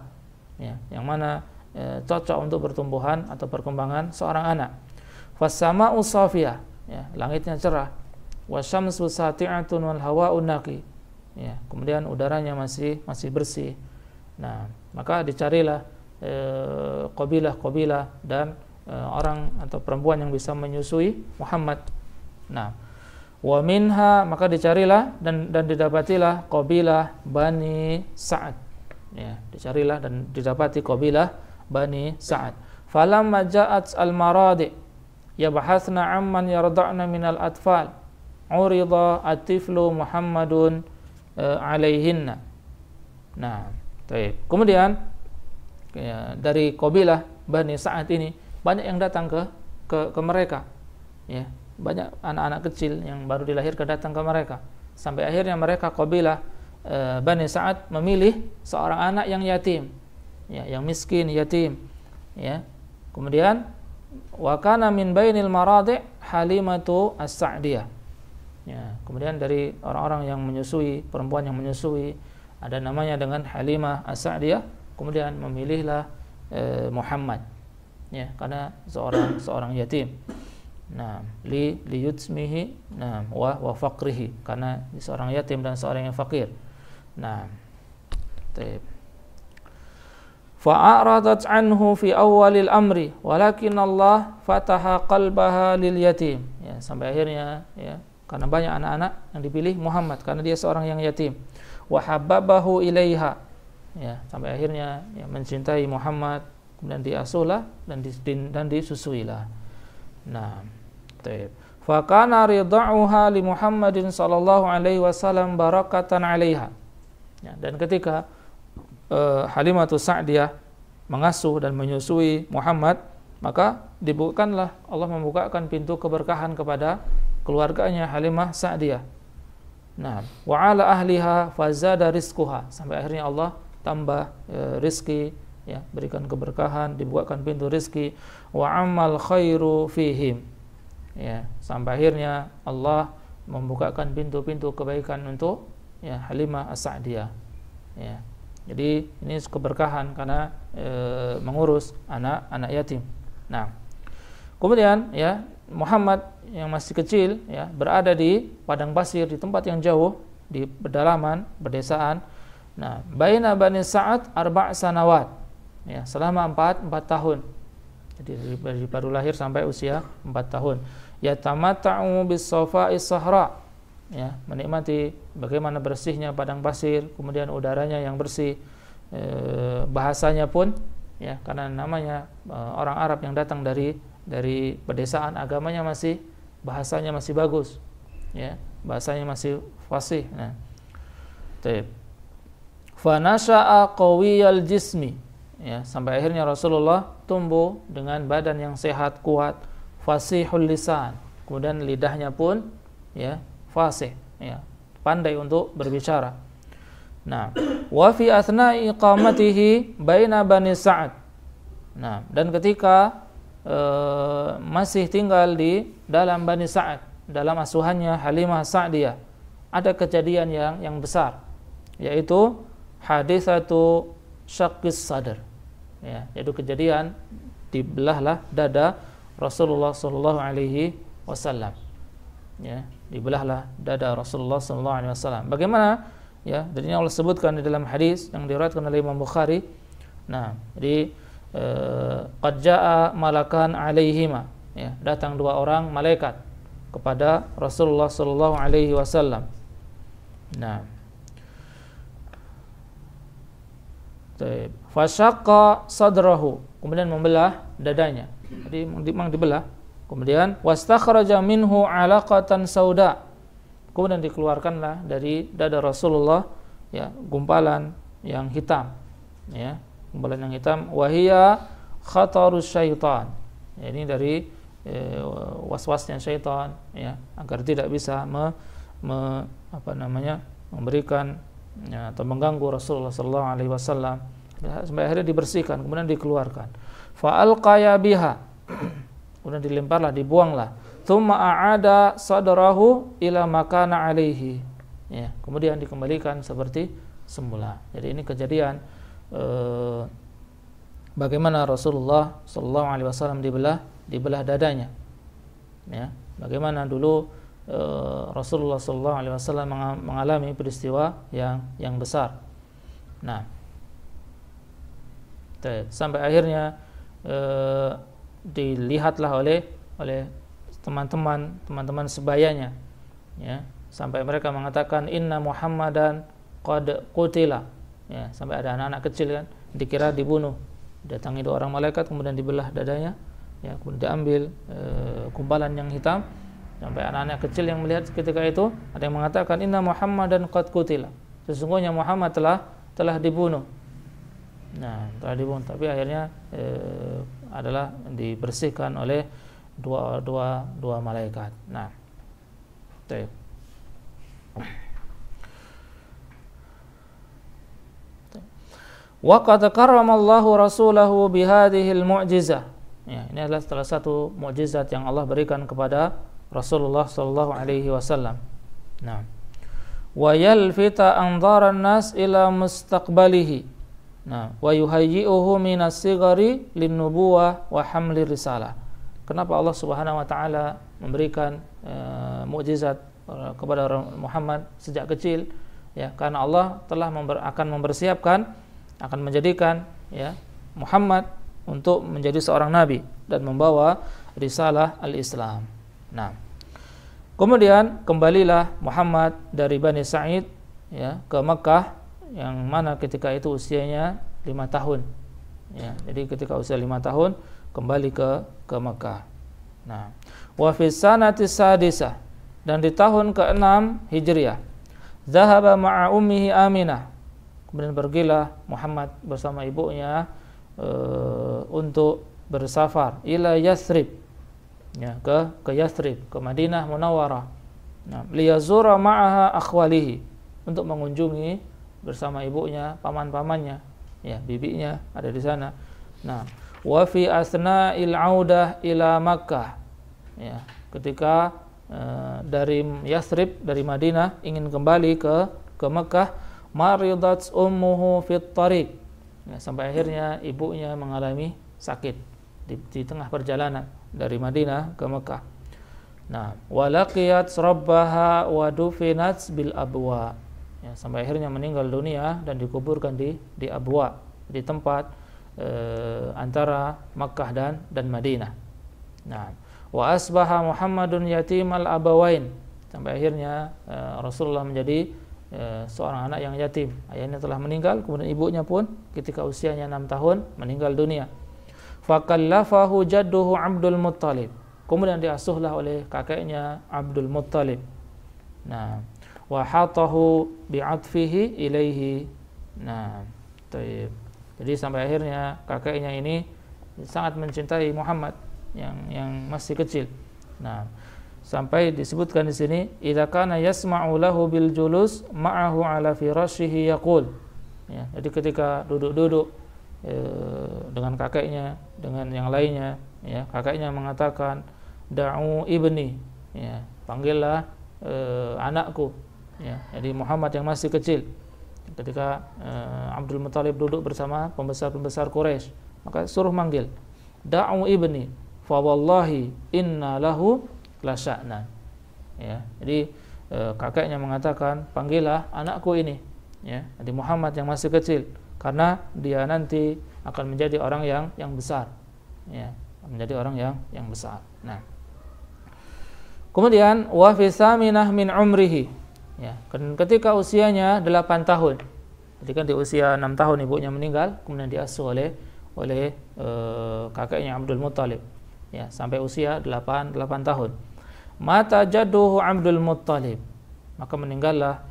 ya, yang mana cocok untuk pertumbuhan atau perkembangan seorang anak. Fasama'u safiyah, ya, langitnya cerah, wasyamsu sati'atun wal hawa'un naqi, ya, kemudian udaranya masih bersih. Nah, maka dicarilah qabilah dan orang atau perempuan yang bisa menyusui Muhammad. Nah, wa minha, maka dicarilah dan didapatilah qabilah Bani Sa'ad, ya, dicarilah dan didapati qabilah Bani Sa'ad. Falamma ja'at al-maradi yabhathna amman yarda'na minal atfal urida at-tiflu Muhammadun alaihinna. Nah, kemudian, ya, dari qabilah Bani Sa'ad ini banyak yang datang ke mereka, ya, banyak anak-anak kecil yang baru dilahirkan datang ke mereka, sampai akhirnya mereka qabilah Bani Sa'ad memilih seorang anak yang yatim, ya, yang miskin, yatim, ya. Kemudian wa kana min bainil maradi' Halimatu as-Sa'diyah, ya, kemudian dari orang-orang yang menyusui, perempuan yang menyusui, ada namanya dengan Halimah as-Sa'diyah, kemudian memilihlah Muhammad, ya, karena seorang yatim. Nah, li yutsmihi, nah, wa faqrihi, karena seorang yatim dan seorang yang fakir. Nah, fa'aradat anhu fi awwalil amri walakin Allah fataha qalbaha lil yatim, ya, sampai akhirnya, ya, karena banyak anak-anak yang dipilih Muhammad karena dia seorang yang yatim. Wa habbabahu ilaiha, ya, sampai akhirnya, ya, mencintai Muhammad, kemudian diasuhlah dan disusuilah. Nah, fa kana rida'uha li Muhammadin sallallahu alaihi wasallam barakatan 'alaiha. Ya, dan ketika Halimatus Sa'diyah mengasuh dan menyusui Muhammad, maka dibukakanlah, Allah membukakan pintu keberkahan kepada keluarganya Halimah Sa'diyah. Nah, wa 'ala ahliha fazada rizquha, sampai akhirnya Allah tambah rizki, ya, berikan keberkahan, dibukakan pintu rizki, wa amal khairu fihim, ya, sampai akhirnya Allah membukakan pintu-pintu kebaikan untuk, ya, Halimah As-Sa'diyah, ya. Jadi ini keberkahan karena mengurus anak-anak yatim. Nah, kemudian, ya, Muhammad yang masih kecil, ya, berada di padang pasir, di tempat yang jauh, di pedalaman, pedesaan. Nah, baina Bani Sa'ad 4 sanawat, ya, selama 4 tahun. Jadi dari baru lahir sampai usia 4 tahun. Yatamatta'u bis-safa'is sahra, ya, menikmati bagaimana bersihnya padang pasir, kemudian udaranya yang bersih, bahasanya pun, ya, karena namanya orang Arab yang datang dari pedesaan, agamanya masih, bahasanya masih bagus, ya, bahasanya masih fasih. Nah, fa nasha'a qawiyal jismi, ya, sampai akhirnya Rasulullah tumbuh dengan badan yang sehat, kuat, fasihul lisan, kemudian lidahnya pun, ya, fasih, ya, pandai untuk berbicara. Nah, wa fi athna'i iqamatihi baina Bani Sa'ad. Nah, dan ketika masih tinggal di dalam Bani Sa'ad, dalam asuhannya Halimah Sa'diyah, ada kejadian yang besar, yaitu haditsatu syaqqis sadr, ya, yaitu kejadian dibelahlah dada Rasulullah sallallahu alaihi wasallam, ya, dibelahlah dada Rasulullah sallallahu alaihi wasallam. Bagaimana, ya, dan ini Allah sebutkan di dalam hadis yang diriwayatkan oleh Imam Bukhari. Nah, jadi qad jaa malakan alaihima, ya, datang 2 orang malaikat kepada Rasulullah sallallahu alaihi wasallam. Nah, fasyaqqa sadrahu, kemudian membelah dadanya. Jadi memang dibelah. Kemudian wastakhraja minhu 'alaqatan sauda, kemudian dikeluarkanlah dari dada Rasulullah, ya, gumpalan yang hitam, ya, gumpalan yang hitam. Wahia khatarus syaitan, ya, ini dari waswasnya syaitan, ya, agar tidak bisa memberikan, ya, atau mengganggu Rasulullah sallallahu alaihi wasallam, sampai akhirnya dibersihkan, kemudian dikeluarkan. Fa alqaya biha, kemudian dilemparlah, dibuanglah. Tsumma a'ada sadrahu ila makana alaihi, ya, kemudian dikembalikan seperti semula. Jadi ini kejadian bagaimana Rasulullah sallallahu alaihi wasallam dibelah dadanya, ya, bagaimana dulu Rasulullah sallallahu alaihi wasallam mengalami peristiwa yang besar. Nah, sampai akhirnya dilihatlah oleh teman-teman sebayanya, ya, sampai mereka mengatakan inna Muhammadan qad qutila, ya, sampai ada anak-anak kecil, kan, dikira dibunuh. Datangi 2 orang malaikat, kemudian dibelah dadanya, ya, kemudian diambil gumpalan yang hitam, sampai anak-anak kecil yang melihat ketika itu ada yang mengatakan inna Muhammadan qad qutila, sesungguhnya Muhammad telah dibunuh. Nah, telah dibunuh, tapi akhirnya adalah dibersihkan oleh dua malaikat. Nah, wa qad karramallahu rasulahu bihadhil mu'jizah, ya, ini adalah salah satu mukjizat yang Allah berikan kepada Rasulullah sallallahu alaihi wasallam. Nah, wa yalfita anzaran nas ila mustaqbalihi, nah, wa yuhayyi'uhu minas sigari linnubuwah wa hamli risalah. Kenapa Allah Subhanahu wa taala memberikan mukjizat kepada Muhammad sejak kecil? Ya, karena Allah telah akan mempersiapkan, akan menjadikan, ya, Muhammad untuk menjadi seorang nabi dan membawa risalah al-Islam. Nah, kemudian kembalilah Muhammad dari Bani Sa'id, ya, ke Mekah, yang mana ketika itu usianya 5 tahun. Ya, jadi ketika usia 5 tahun kembali ke Mekah. Nah, wa fi sanati sadisah, dan di tahun ke-6 Hijriah, zahaba ma'a ummihi Aminah, kemudian pergilah Muhammad bersama ibunya untuk bersafar ila Yathrib, ya, ke Yathrib, ke Madinah Munawwarah. Nah, liyazura ma'aha akhwalihi, untuk mengunjungi bersama ibunya paman-pamannya, ya, bibinya ada di sana. Nah, wa fi asna'il audah ila Makkah, ya, ketika dari Yathrib, dari Madinah ingin kembali ke Makkah, maridat ummuhu fit tariq, ya, sampai akhirnya ibunya mengalami sakit di tengah perjalanan dari Madinah ke Makkah. Nah, walaqiyat rabbaha wa dufinat bil abwa, ya, sampai akhirnya meninggal dunia dan dikuburkan di Abwa, di tempat antara Makkah dan Madinah. Nah, wa asbaha Muhammadun yatimal abawain, sampai akhirnya Rasulullah menjadi seorang anak yang yatim. Ayahnya telah meninggal, kemudian ibunya pun ketika usianya 6 tahun meninggal dunia. Fakallafahu jadduhu Abdul Muttalib, kemudian diasuhlah oleh kakeknya Abdul Muttalib. Nah, wa hatahu bi'atfihi ilaihi. Nah, taib. Jadi sampai akhirnya kakeknya ini sangat mencintai Muhammad yang masih kecil. Nah, sampai disebutkan di sini, idza kana yasma'u lahu bil julus ma'ahu ala firashihi yaqul. Ya, jadi ketika duduk-duduk dengan kakeknya, dengan yang lainnya, ya, kakeknya mengatakan, da'u ibni, ya, panggillah anakku, ya. Jadi Muhammad yang masih kecil. Ketika Abdul Muttalib duduk bersama pembesar-pembesar Quraisy, maka suruh manggil, da'u ibni fa wallahi inna lahu la sya'nan, ya. Jadi kakeknya mengatakan, panggillah anakku ini, ya, jadi Muhammad yang masih kecil, karena dia nanti akan menjadi orang yang besar, ya, menjadi orang yang besar. Nah, kemudian wa fi saminah min umrihi, ya, ketika usianya 8 tahun. Jadi kan di usia 6 tahun ibunya meninggal, kemudian diasuh oleh kakeknya Abdul Muttalib, ya, sampai usia 8 tahun. Mata jadduhu Abdul Muttalib, maka meninggallah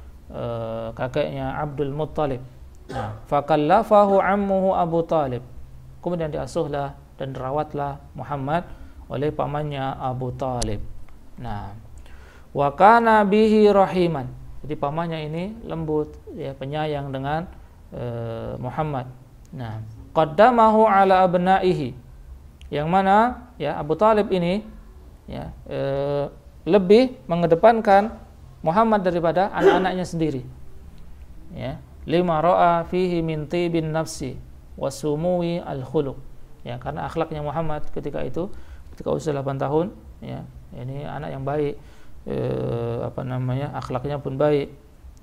kakeknya Abdul Muttalib. Nah, fakallafahu ammuhu Abu Talib, kemudian diasuhlah dan dirawatlah Muhammad oleh pamannya Abu Talib. Nah, wa kana bihi rahiman, jadi pamannya ini lembut, ya, penyayang dengan Muhammad. Nah, qaddamahu ala abnaihi, yang mana, ya, Abu Talib ini, ya, lebih mengedepankan Muhammad daripada anak-anaknya sendiri, ya, lima ra'a fihi min tibin nafsi wa sumuwi al-khuluq, ya, karena akhlaknya Muhammad ketika usia 8 tahun, ya, ini anak yang baik, akhlaknya pun baik.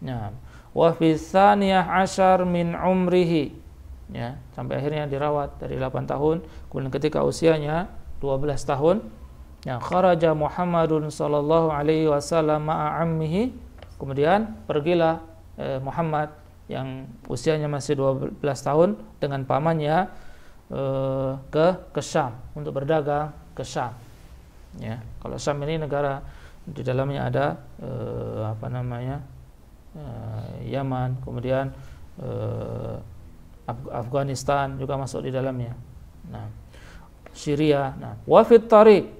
Nah, wa fi tsaniyah asyar min umrihi, ya, sampai akhirnya dirawat dari 8 tahun, kemudian ketika usianya 12 tahun, ya, kharaja Muhammadun sallallahu alaihi wasallam ma'a ammihi, kemudian pergilah Muhammad yang usianya masih 12 tahun dengan pamannya ke Syam untuk berdagang ke Syam, ya. Kalau Syam ini negara di dalamnya ada Yaman, kemudian Afghanistan juga masuk di dalamnya. Nah, Syria. Nah, wa fit tariq,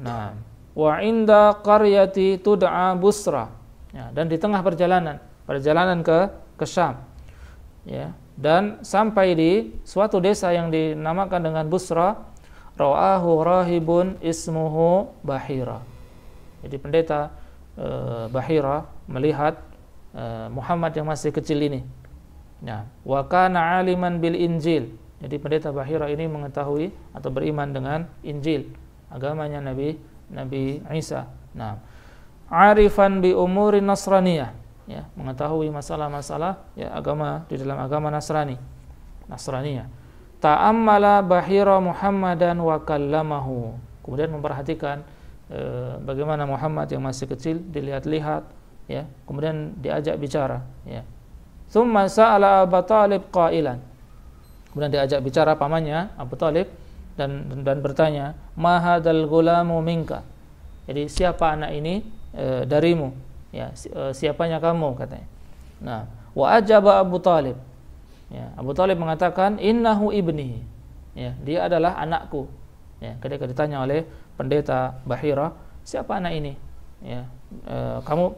nah, wa inda qaryati tud'a Busra, ya, dan di tengah perjalanan ke Syam, ya, dan sampai di suatu desa yang dinamakan dengan Busra, ra'ahu rahibun ismuhu Bahira. Jadi pendeta Bahira melihat Muhammad yang masih kecil ini. Nah, wa kana aliman bil Injil. Jadi pendeta Bahira ini mengetahui atau beriman dengan Injil, agamanya Nabi Isa. Nah, arifan bi umuri nasraniyah, ya, mengetahui masalah-masalah, ya, agama di dalam agama Nasraniyah. Ta'ammala Bahira Muhammadan wa kallamahu, kemudian memperhatikan bagaimana Muhammad yang masih kecil dilihat-lihat, ya, kemudian diajak bicara, ya. Tsumma sa'ala Abu Talib qailan, kemudian diajak bicara pamannya Abu Talib dan bertanya, ma hadzal gulamu minka. Jadi siapa anak ini darimu? Ya, siapanya kamu, katanya. Nah, wa ajaba Abu Talib. Ya, Abu Talib mengatakan, innahu ibni. Ya, dia adalah anakku. Ya, ketika ditanya oleh pendeta Bahira, siapa anak ini? Ya, kamu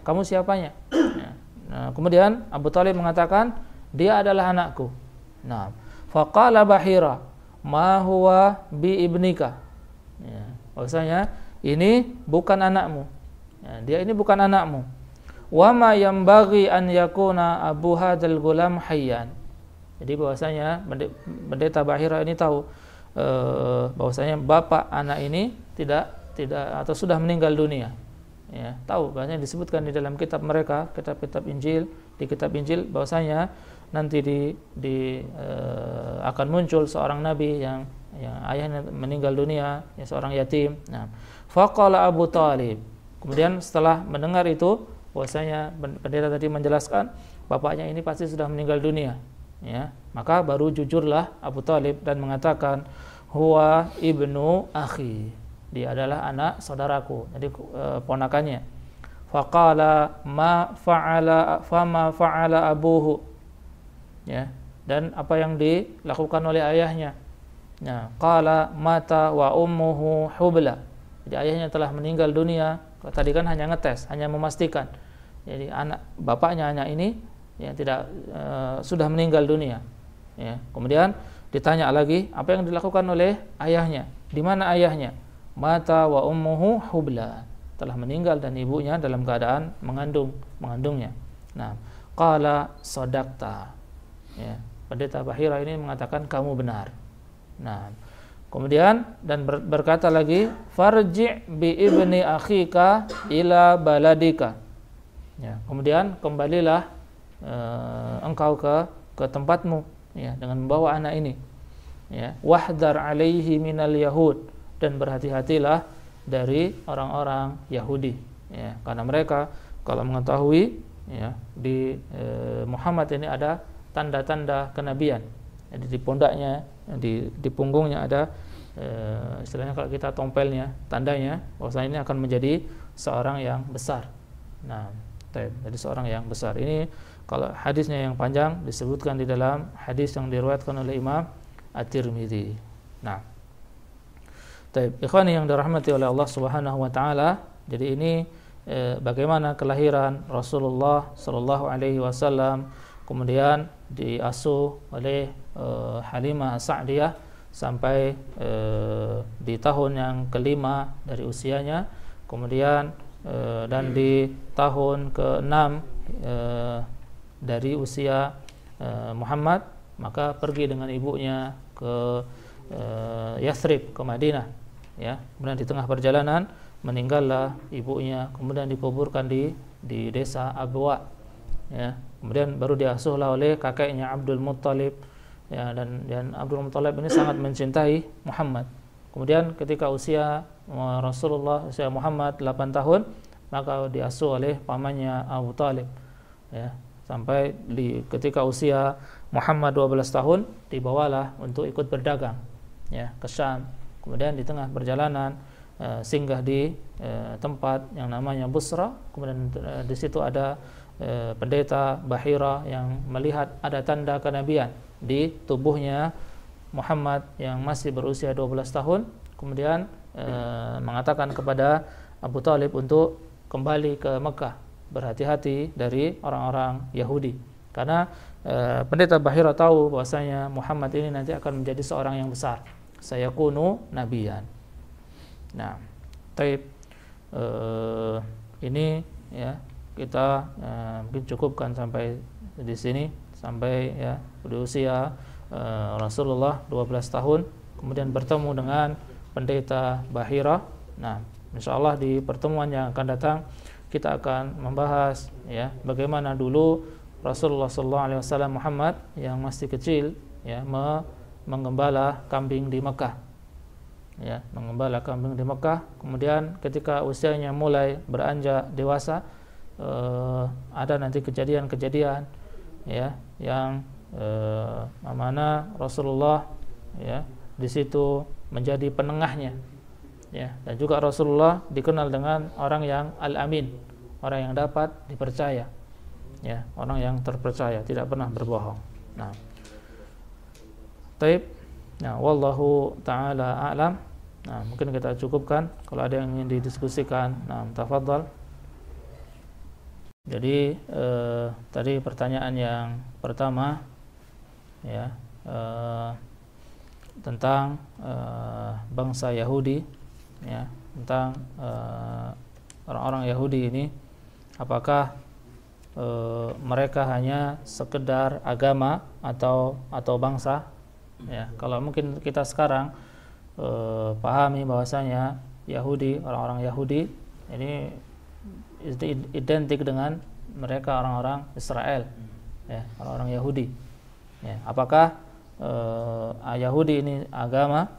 kamu siapanya? Ya. Nah, kemudian Abu Talib mengatakan, dia adalah anakku. Nah, faqala Bahira, ma huwa bi ibnika. Ya, bahwasanya ini bukan anakmu. Ya, dia ini bukan anakmu. Wa ma yambaghi an yakuna abu hadzal gulam hayyan. Jadi bahwasanya pendeta Bahira ini tahu bahwasanya bapak anak ini tidak atau sudah meninggal dunia. Ya, tahu bahwasanya disebutkan di dalam kitab mereka, kitab Injil, di kitab Injil bahwasanya nanti akan muncul seorang nabi yang ayahnya meninggal dunia, ya, seorang yatim. Nah, faqala Abu Talib. Kemudian setelah mendengar itu, bahwasanya pendeta tadi menjelaskan bapaknya ini pasti sudah meninggal dunia, ya, maka baru jujurlah Abu Talib dan mengatakan, huwa ibnu akhi, dia adalah anak saudaraku, jadi ponakannya. Faqala ma fa'ala abuhu, ya, dan apa yang dilakukan oleh ayahnya. Nah, qala mata wa ummuhu hubla, jadi ayahnya telah meninggal dunia. Tadi kan hanya ngetes, hanya memastikan. Jadi bapaknya anak ini yang tidak sudah meninggal dunia. Ya, kemudian ditanya lagi apa yang dilakukan oleh ayahnya. Di mana ayahnya? Mata wa ummuhu hubla, telah meninggal dan ibunya dalam keadaan mengandungnya. Nah, qala sadaqta. Ya, pendeta Bahira ini mengatakan kamu benar. Nah, kemudian dan berkata lagi, farji' bi ibni akhika ila baladika. Ya, kemudian kembalilah engkau ke tempatmu, ya, dengan membawa anak ini. Ya, wahdar alaihi minal yahud, dan berhati-hatilah dari orang-orang Yahudi. Ya, karena mereka kalau mengetahui, ya, di Muhammad ini ada tanda-tanda kenabian. Jadi di pundaknya, di punggungnya ada istilahnya kalau kita tompelnya, tandanya bahwasanya ini akan menjadi seorang yang besar. Nah, jadi seorang yang besar. Ini kalau hadisnya yang panjang disebutkan di dalam hadis yang diriwayatkan oleh Imam At-Tirmidzi. Nah, ikhwani yang dirahmati oleh Allah Subhanahu wa taala, jadi ini bagaimana kelahiran Rasulullah sallallahu alaihi wasallam, kemudian diasuh oleh Halimah As-Sa'diyah sampai di tahun yang kelima dari usianya, kemudian dan di tahun ke-6 dari usia Muhammad, maka pergi dengan ibunya ke Yathrib, ke Madinah, ya. Kemudian di tengah perjalanan meninggallah ibunya, kemudian dikuburkan di desa Abwa, ya. Kemudian baru diasuhlah oleh kakeknya Abdul Muttalib, ya, dan Abdul Muttalib ini sangat mencintai Muhammad. Kemudian ketika usia Rasulullah, usia Muhammad 8 tahun, maka diasuh oleh pamannya Abu Talib, ya, sampai ketika usia Muhammad 12 tahun dibawalah untuk ikut berdagang, ya, ke Syam. Kemudian di tengah perjalanan singgah di tempat yang namanya Busra. Kemudian di situ ada pendeta Bahira yang melihat ada tanda kenabian di tubuhnya Muhammad yang masih berusia 12 tahun. Kemudian mengatakan kepada Abu Talib untuk kembali ke Mekah, berhati-hati dari orang-orang Yahudi, karena pendeta Bahira tahu bahwasanya Muhammad ini nanti akan menjadi seorang yang besar, sayakunu nabiyan. Nah, ini, ya, kita mungkin cukupkan sampai di sini, sampai, ya, di usia Rasulullah 12 tahun kemudian bertemu dengan pendeta Bahira. Nah, insyaallah di pertemuan yang akan datang kita akan membahas, ya, bagaimana dulu Rasulullah SAW Muhammad yang masih kecil, ya, menggembala kambing di Mekah, ya, menggembala kambing di Mekah. Kemudian ketika usianya mulai beranjak dewasa, ada nanti kejadian-kejadian, ya, yang mana Rasulullah, ya, di situ menjadi penengahnya, ya. Dan juga Rasulullah dikenal dengan orang yang al-amin, orang yang dapat dipercaya, ya, orang yang terpercaya, tidak pernah berbohong. Nah, taib. Nah, wallahu taala a'lam. Nah, mungkin kita cukupkan. Kalau ada yang ingin didiskusikan, nah, tafadhal. Jadi tadi pertanyaan yang pertama, ya, tentang bangsa Yahudi, ya, tentang orang-orang Yahudi ini, apakah mereka hanya sekedar agama atau bangsa? Ya, kalau mungkin kita sekarang pahami bahwasanya Yahudi, orang-orang Yahudi ini identik dengan mereka orang-orang Israel, ya, orang-orang Yahudi. Ya, apakah Yahudi ini agama,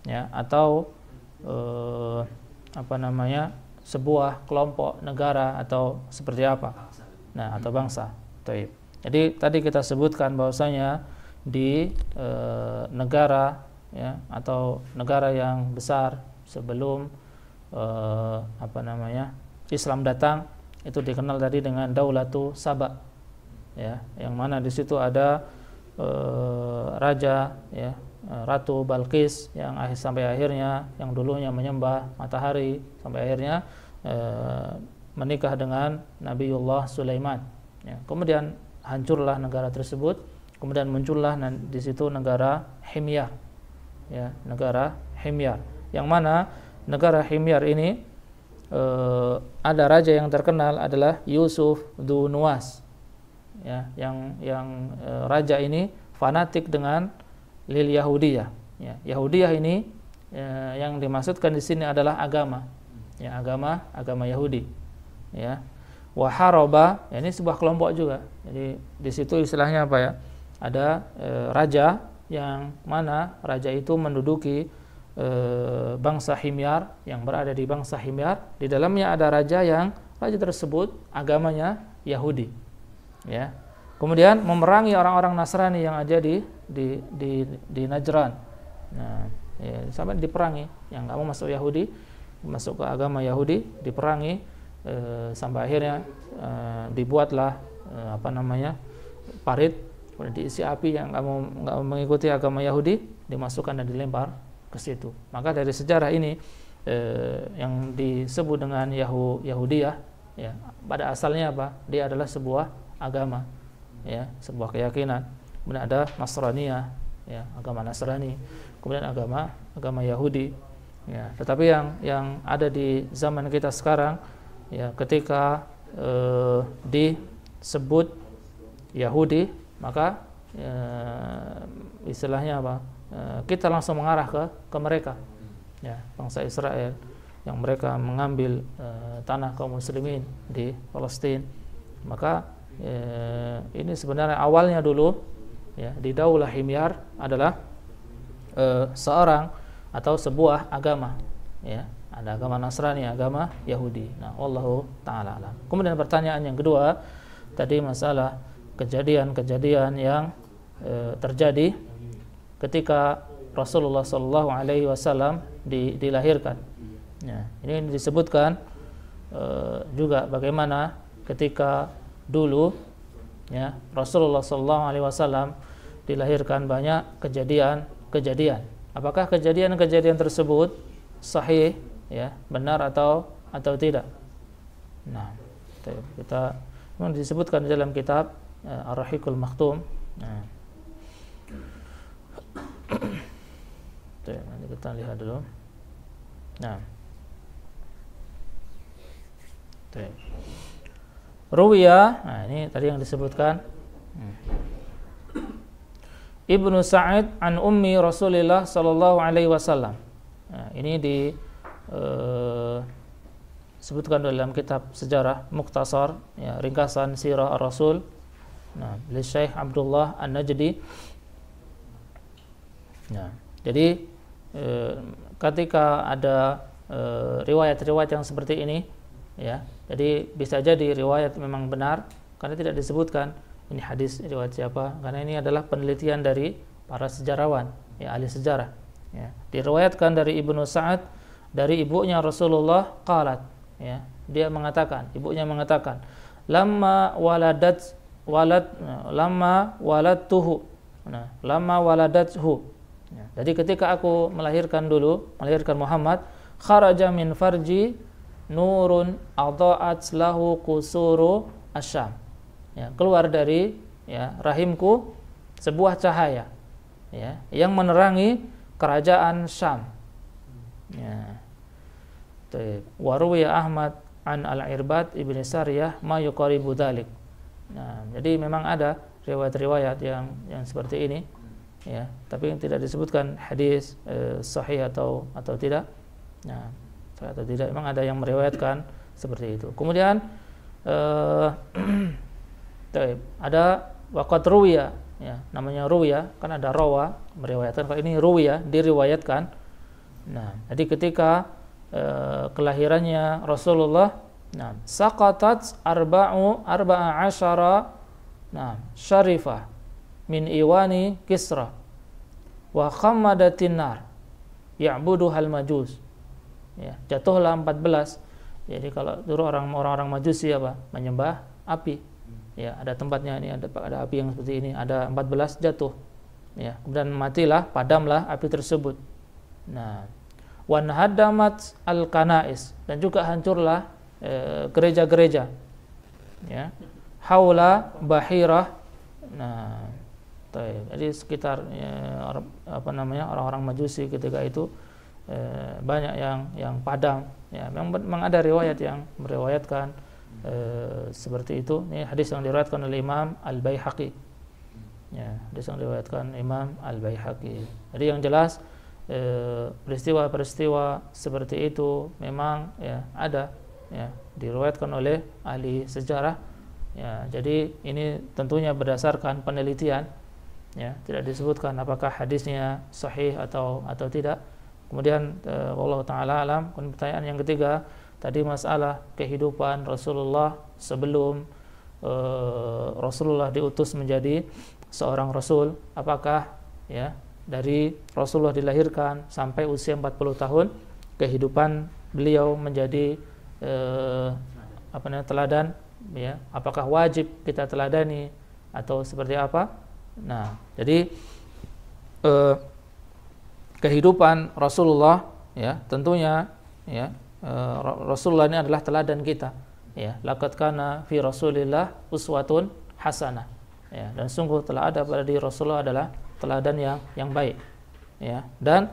ya, atau sebuah kelompok negara atau seperti apa? Nah, atau bangsa. Taib. Jadi tadi kita sebutkan bahwasanya di negara, ya, atau negara yang besar sebelum Islam datang, itu dikenal tadi dengan Daulatu Saba, ya, yang mana di situ ada raja, ya, Ratu Balqis yang sampai akhirnya yang dulunya menyembah matahari sampai akhirnya menikah dengan Nabiullah Sulaiman, ya. Kemudian hancurlah negara tersebut. Kemudian muncullah di situ negara Himyar, ya, negara Himyar, yang mana negara Himyar ini ada raja yang terkenal adalah Yusuf Dhu Nuwas, ya, yang raja ini fanatik dengan lil Yahudiyah, ya. Yahudiyah ini yang dimaksudkan di sini adalah agama, ya, agama Yahudi, ya. Waharoba, ya, ini sebuah kelompok juga. Jadi di situ istilahnya apa, ya? Ada raja yang mana raja itu menduduki bangsa Himyar, yang berada di bangsa Himyar. Di dalamnya ada raja tersebut agamanya Yahudi, ya. Kemudian memerangi orang-orang Nasrani yang ada di Najran. Nah, ya, sampai diperangi, yang nggak mau masuk Yahudi, masuk ke agama Yahudi, diperangi sampai akhirnya dibuatlah parit, kemudian diisi api, yang nggak mau mengikuti agama Yahudi dimasukkan dan dilempar ke situ. Maka dari sejarah ini yang disebut dengan Yahudiyah, ya, pada asalnya apa? Dia adalah sebuah agama, ya, sebuah keyakinan. Kemudian ada Nasraniyah, ya, agama Nasrani. Kemudian agama Yahudi, ya. Tetapi yang ada di zaman kita sekarang, ya, ketika disebut Yahudi, maka istilahnya apa? Kita langsung mengarah ke mereka, ya, bangsa Israel yang mereka mengambil tanah kaum muslimin di Palestina. Maka ini sebenarnya awalnya dulu, ya, di Daulah Himyar adalah seorang atau sebuah agama, ya, ada agama Nasrani, agama Yahudi. Nah, wallahu taala alam. Kemudian pertanyaan yang kedua tadi masalah kejadian-kejadian yang terjadi ketika Rasulullah SAW dilahirkan. Ya, ini disebutkan juga bagaimana ketika dulu, ya, Rasulullah SAW dilahirkan banyak kejadian-kejadian. Apakah kejadian-kejadian tersebut sahih, ya, benar atau tidak? Nah, kita disebutkan dalam kitab Ar-Rahiqul Maktum. Nah, nanti kita lihat dulu. Nah, Ruwiya, nah ini tadi yang disebutkan. Ibnu Sa'id an ummi Rasulillah sallallahu alaihi wasallam. Nah, ini disebutkan dalam kitab sejarah Mukhtasar, ya, ringkasan sirah Ar-Rasul. Nah, oleh Syekh Abdullah An-Najdi. Nah, jadi ketika ada riwayat-riwayat yang seperti ini, ya, jadi bisa jadi riwayat memang benar karena tidak disebutkan ini hadis riwayat siapa, karena ini adalah penelitian dari para sejarawan, ya, ahli sejarah. Ya, diriwayatkan dari Ibnu Sa'ad dari ibunya Rasulullah qalat, ya, dia mengatakan, ibunya mengatakan, lamma waladtuhu. Nah, lamma waladathu. Ya, jadi ketika aku melahirkan Muhammad, kharaja min farji nurun adha'at lahu qusuru asyam. Ya, keluar dari, ya, rahimku sebuah cahaya, ya, yang menerangi kerajaan Syam. Ya. Wa ruwiya Ahmad an al-Irbad ibn Sariyah ma yuqaribu dzalik. Nah, jadi memang ada riwayat-riwayat yang seperti ini, ya, tapi yang tidak disebutkan hadis sahih atau tidak. Nah, sahih atau tidak, memang ada yang meriwayatkan seperti itu. Kemudian ada waqat ruwiya, ya, namanya ruwiya, kan ada rawa meriwayatkan, kalau ini ruwiya diriwayatkan. Nah, jadi ketika kelahirannya Rasulullah, nah, saqatat arba'a asyara, nah, syarifah min iwani Kisra wa khammadatin nar ya'buduhal majus. Ya, jatuhlah 14. Jadi kalau dulu orang-orang Majusi apa? Menyembah api. Ya, ada tempatnya ini, ada api yang seperti ini, ada 14 jatuh. Ya, kemudian matilah, padamlah api tersebut. Nah, wan hadamat al-kanais, dan juga hancurlah gereja-gereja. Ya. Haula bahirah. Nah, jadi sekitar, ya, orang-orang Majusi ketika itu banyak yang padam. Ya, memang ada riwayat yang meriwayatkan seperti itu. Ini hadis yang diriwayatkan oleh Imam Al-Baihaqi. Ya, hadis yang diriwayatkan Imam Al-Baihaqi. Jadi yang jelas peristiwa-peristiwa seperti itu memang, ya, ada, ya, diriwayatkan oleh ahli sejarah. Ya, jadi ini tentunya berdasarkan penelitian, ya, tidak disebutkan apakah hadisnya sahih atau tidak. Kemudian wallahu taala alam. Pertanyaan yang ketiga tadi masalah kehidupan Rasulullah sebelum Rasulullah diutus menjadi seorang rasul, apakah, ya, dari Rasulullah dilahirkan sampai usia 40 tahun kehidupan beliau menjadi teladan, ya, apakah wajib kita teladani atau seperti apa? Nah, jadi kehidupan Rasulullah, ya, tentunya, ya, Rasulullah ini adalah teladan kita, ya. Laqad kana fi Rasulillah uswatun hasanah, ya, dan sungguh telah ada pada diri Rasulullah adalah teladan yang baik, ya. Dan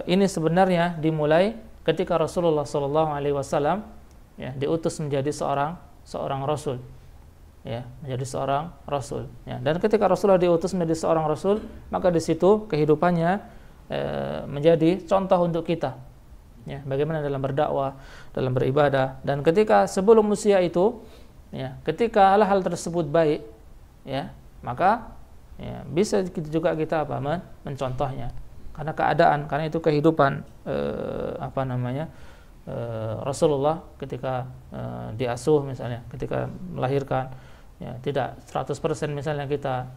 ini sebenarnya dimulai ketika Rasulullah SAW, ya, diutus menjadi seorang rasul, ya, menjadi seorang rasul, ya. Dan ketika Rasulullah diutus menjadi seorang rasul, maka di situ kehidupannya menjadi contoh untuk kita, ya, bagaimana dalam berdakwah, dalam beribadah. Dan ketika sebelum usia itu, ya, ketika hal-hal tersebut baik, ya, maka, ya, bisa juga kita mencontohnya, karena keadaan, karena itu kehidupan Rasulullah ketika diasuh, misalnya ketika melahirkan, ya, tidak 100% misalnya kita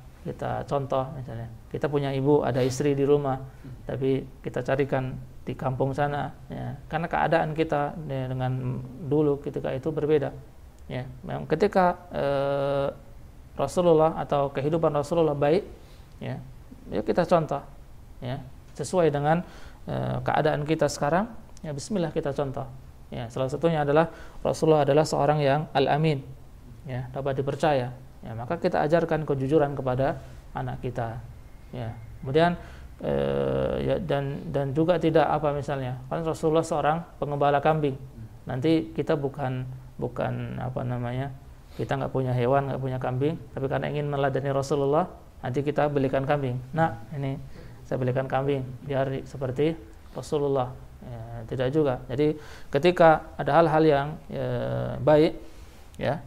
contoh, misalnya kita punya ibu, ada istri di rumah, tapi kita carikan di kampung sana, ya, karena keadaan kita, ya, dengan dulu ketika itu berbeda, ya. Memang ketika Rasulullah atau kehidupan Rasulullah baik, ya, kita contoh, ya, sesuai dengan keadaan kita sekarang, ya, bismillah kita contoh, ya. Salah satunya adalah Rasulullah adalah seorang yang al-amin, ya, dapat dipercaya, ya, maka kita ajarkan kejujuran kepada anak kita, ya. Kemudian ya, dan juga tidak misalnya, kan Rasulullah seorang pengembala kambing, nanti kita bukan kita nggak punya hewan, nggak punya kambing, tapi karena ingin meladani Rasulullah, nanti kita belikan kambing. Nah, ini saya belikan kambing biar seperti Rasulullah, ya, tidak juga. Jadi ketika ada hal-hal yang baik, ya,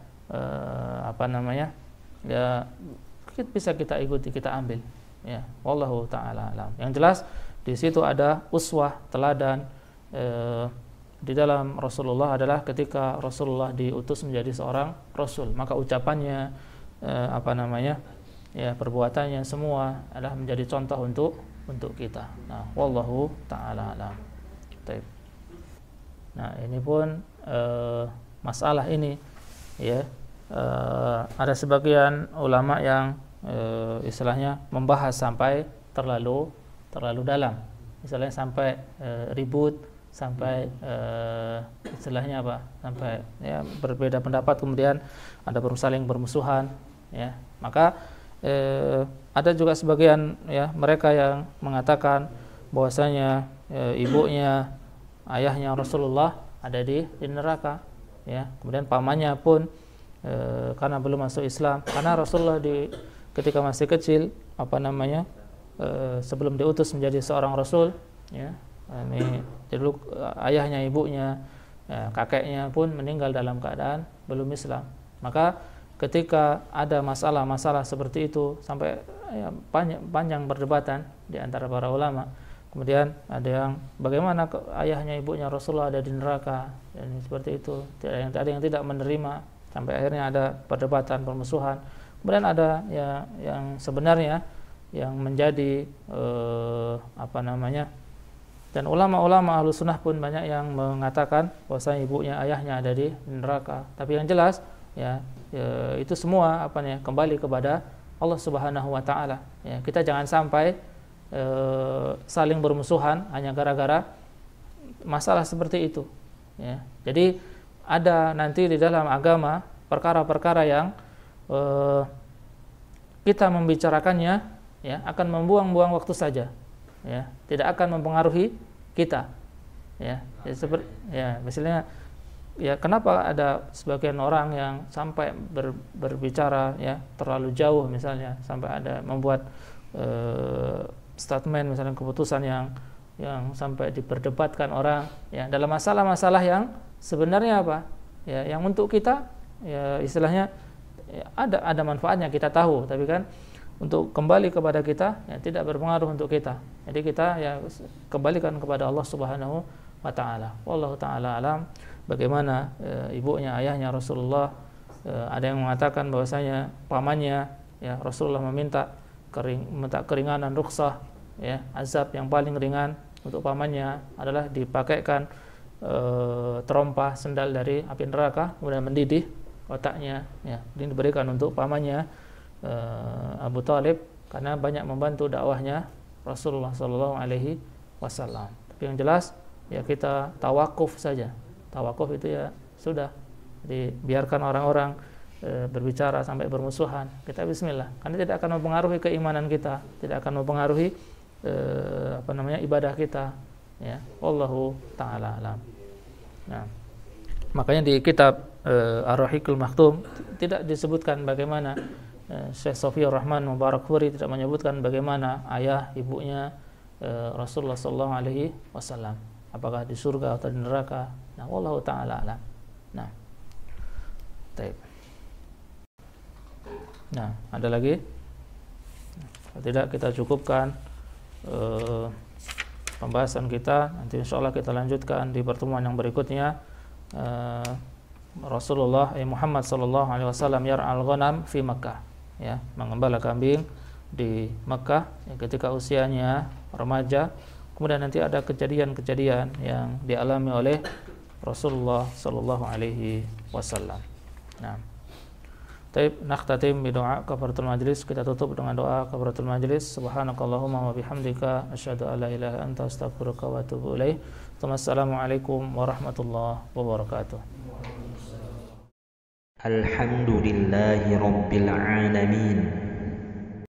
ya, bisa kita ikuti, kita ambil, ya. Wallahu taala alam. Yang jelas di situ ada uswah, teladan di dalam Rasulullah adalah ketika Rasulullah diutus menjadi seorang rasul, maka ucapannya, ya, perbuatannya semua adalah menjadi contoh untuk kita. Nah, wallahu taala alam. Baik. Nah, ini pun masalah ini ya, ada sebagian ulama yang istilahnya membahas sampai terlalu dalam, misalnya sampai ribut, sampai istilahnya apa, sampai ya berbeda pendapat, kemudian ada saling bermusuhan ya. Maka ada juga sebagian ya mereka yang mengatakan bahwasanya ibunya, ayahnya Rasulullah ada di neraka ya. Kemudian pamannya pun karena belum masuk Islam, karena Rasulullah ketika masih kecil sebelum diutus menjadi seorang rasul ya, ini dulu ayahnya, ibunya, kakeknya pun meninggal dalam keadaan belum Islam. Maka ketika ada masalah-masalah seperti itu sampai ya, panjang perdebatan di antara para ulama. Kemudian ada yang bagaimana ayahnya, ibunya Rasulullah ada di neraka, dan seperti itu. Ada yang tidak menerima, sampai akhirnya ada perdebatan, permusuhan. Kemudian ada ya yang sebenarnya yang menjadi dan ulama-ulama Ahlus Sunnah pun banyak yang mengatakan bahwasanya ibunya, ayahnya ada di neraka. Tapi yang jelas ya itu semua kembali kepada Allah Subhanahu wa taala. Ya, kita jangan sampai saling bermusuhan hanya gara-gara masalah seperti itu. Ya. Jadi ada nanti di dalam agama perkara-perkara yang kita membicarakannya ya akan membuang-buang waktu saja. Ya, tidak akan mempengaruhi kita. Ya, seperti ya misalnya ya kenapa ada sebagian orang yang sampai berbicara ya terlalu jauh, misalnya sampai ada membuat statement, misalnya keputusan yang sampai diperdebatkan orang ya dalam masalah-masalah yang sebenarnya apa ya yang untuk kita ya istilahnya ya, ada manfaatnya, kita tahu, tapi kan untuk kembali kepada kita ya tidak berpengaruh untuk kita. Jadi kita ya kembalikan kepada Allah Subhanahu wa taala. Wallahu taala alam. Bagaimana ibunya, ayahnya Rasulullah, ada yang mengatakan bahwasanya pamannya ya Rasulullah meminta keringanan, rukhsah ya, azab yang paling ringan untuk pamannya adalah dipakaikan terompa sendal dari api neraka kemudian mendidih otaknya ya. Ini diberikan untuk pamannya Abu Thalib karena banyak membantu dakwahnya Rasulullah sallallahu alaihi wasallam. Tapi yang jelas ya kita tawakuf saja. Tawakuf itu ya sudah, dibiarkan orang-orang berbicara sampai bermusuhan, kita bismillah, karena tidak akan mempengaruhi keimanan kita, tidak akan mempengaruhi ibadah kita ya. Wallahu taala alam. Nah, makanya di kitab Ar-Rahiqul Maktum tidak disebutkan bagaimana Syekh Safiyur Rahman Mubarakfuri tidak menyebutkan bagaimana ayah ibunya Rasulullah sallallahu alaihi wasallam, apakah di surga atau di neraka. Nah, wallahu taala alam. Nah. Baik. Nah, ada lagi? Kalau tidak kita cukupkan pembahasan kita. Nanti insyaallah kita lanjutkan di pertemuan yang berikutnya. Rasulullah Muhammad sallallahu alaihi wasallam yar'al ghanam fi Makkah, ya, mengembala kambing di Makkah ya, ketika usianya remaja. Kemudian nanti ada kejadian-kejadian yang dialami oleh Rasulullah sallallahu alaihi wasallam. Nah, taib nakhtatim bi doa kafaratul majlis. Kita tutup dengan doa kafaratul majlis. Subhanakallahumma wa bihamdika asyhadu an la ilaha illa anta astaghfiruka wa atubu ilaik. Wassalamualaikum warahmatullahi wabarakatuh. Alhamdulillahi rabbil alamin.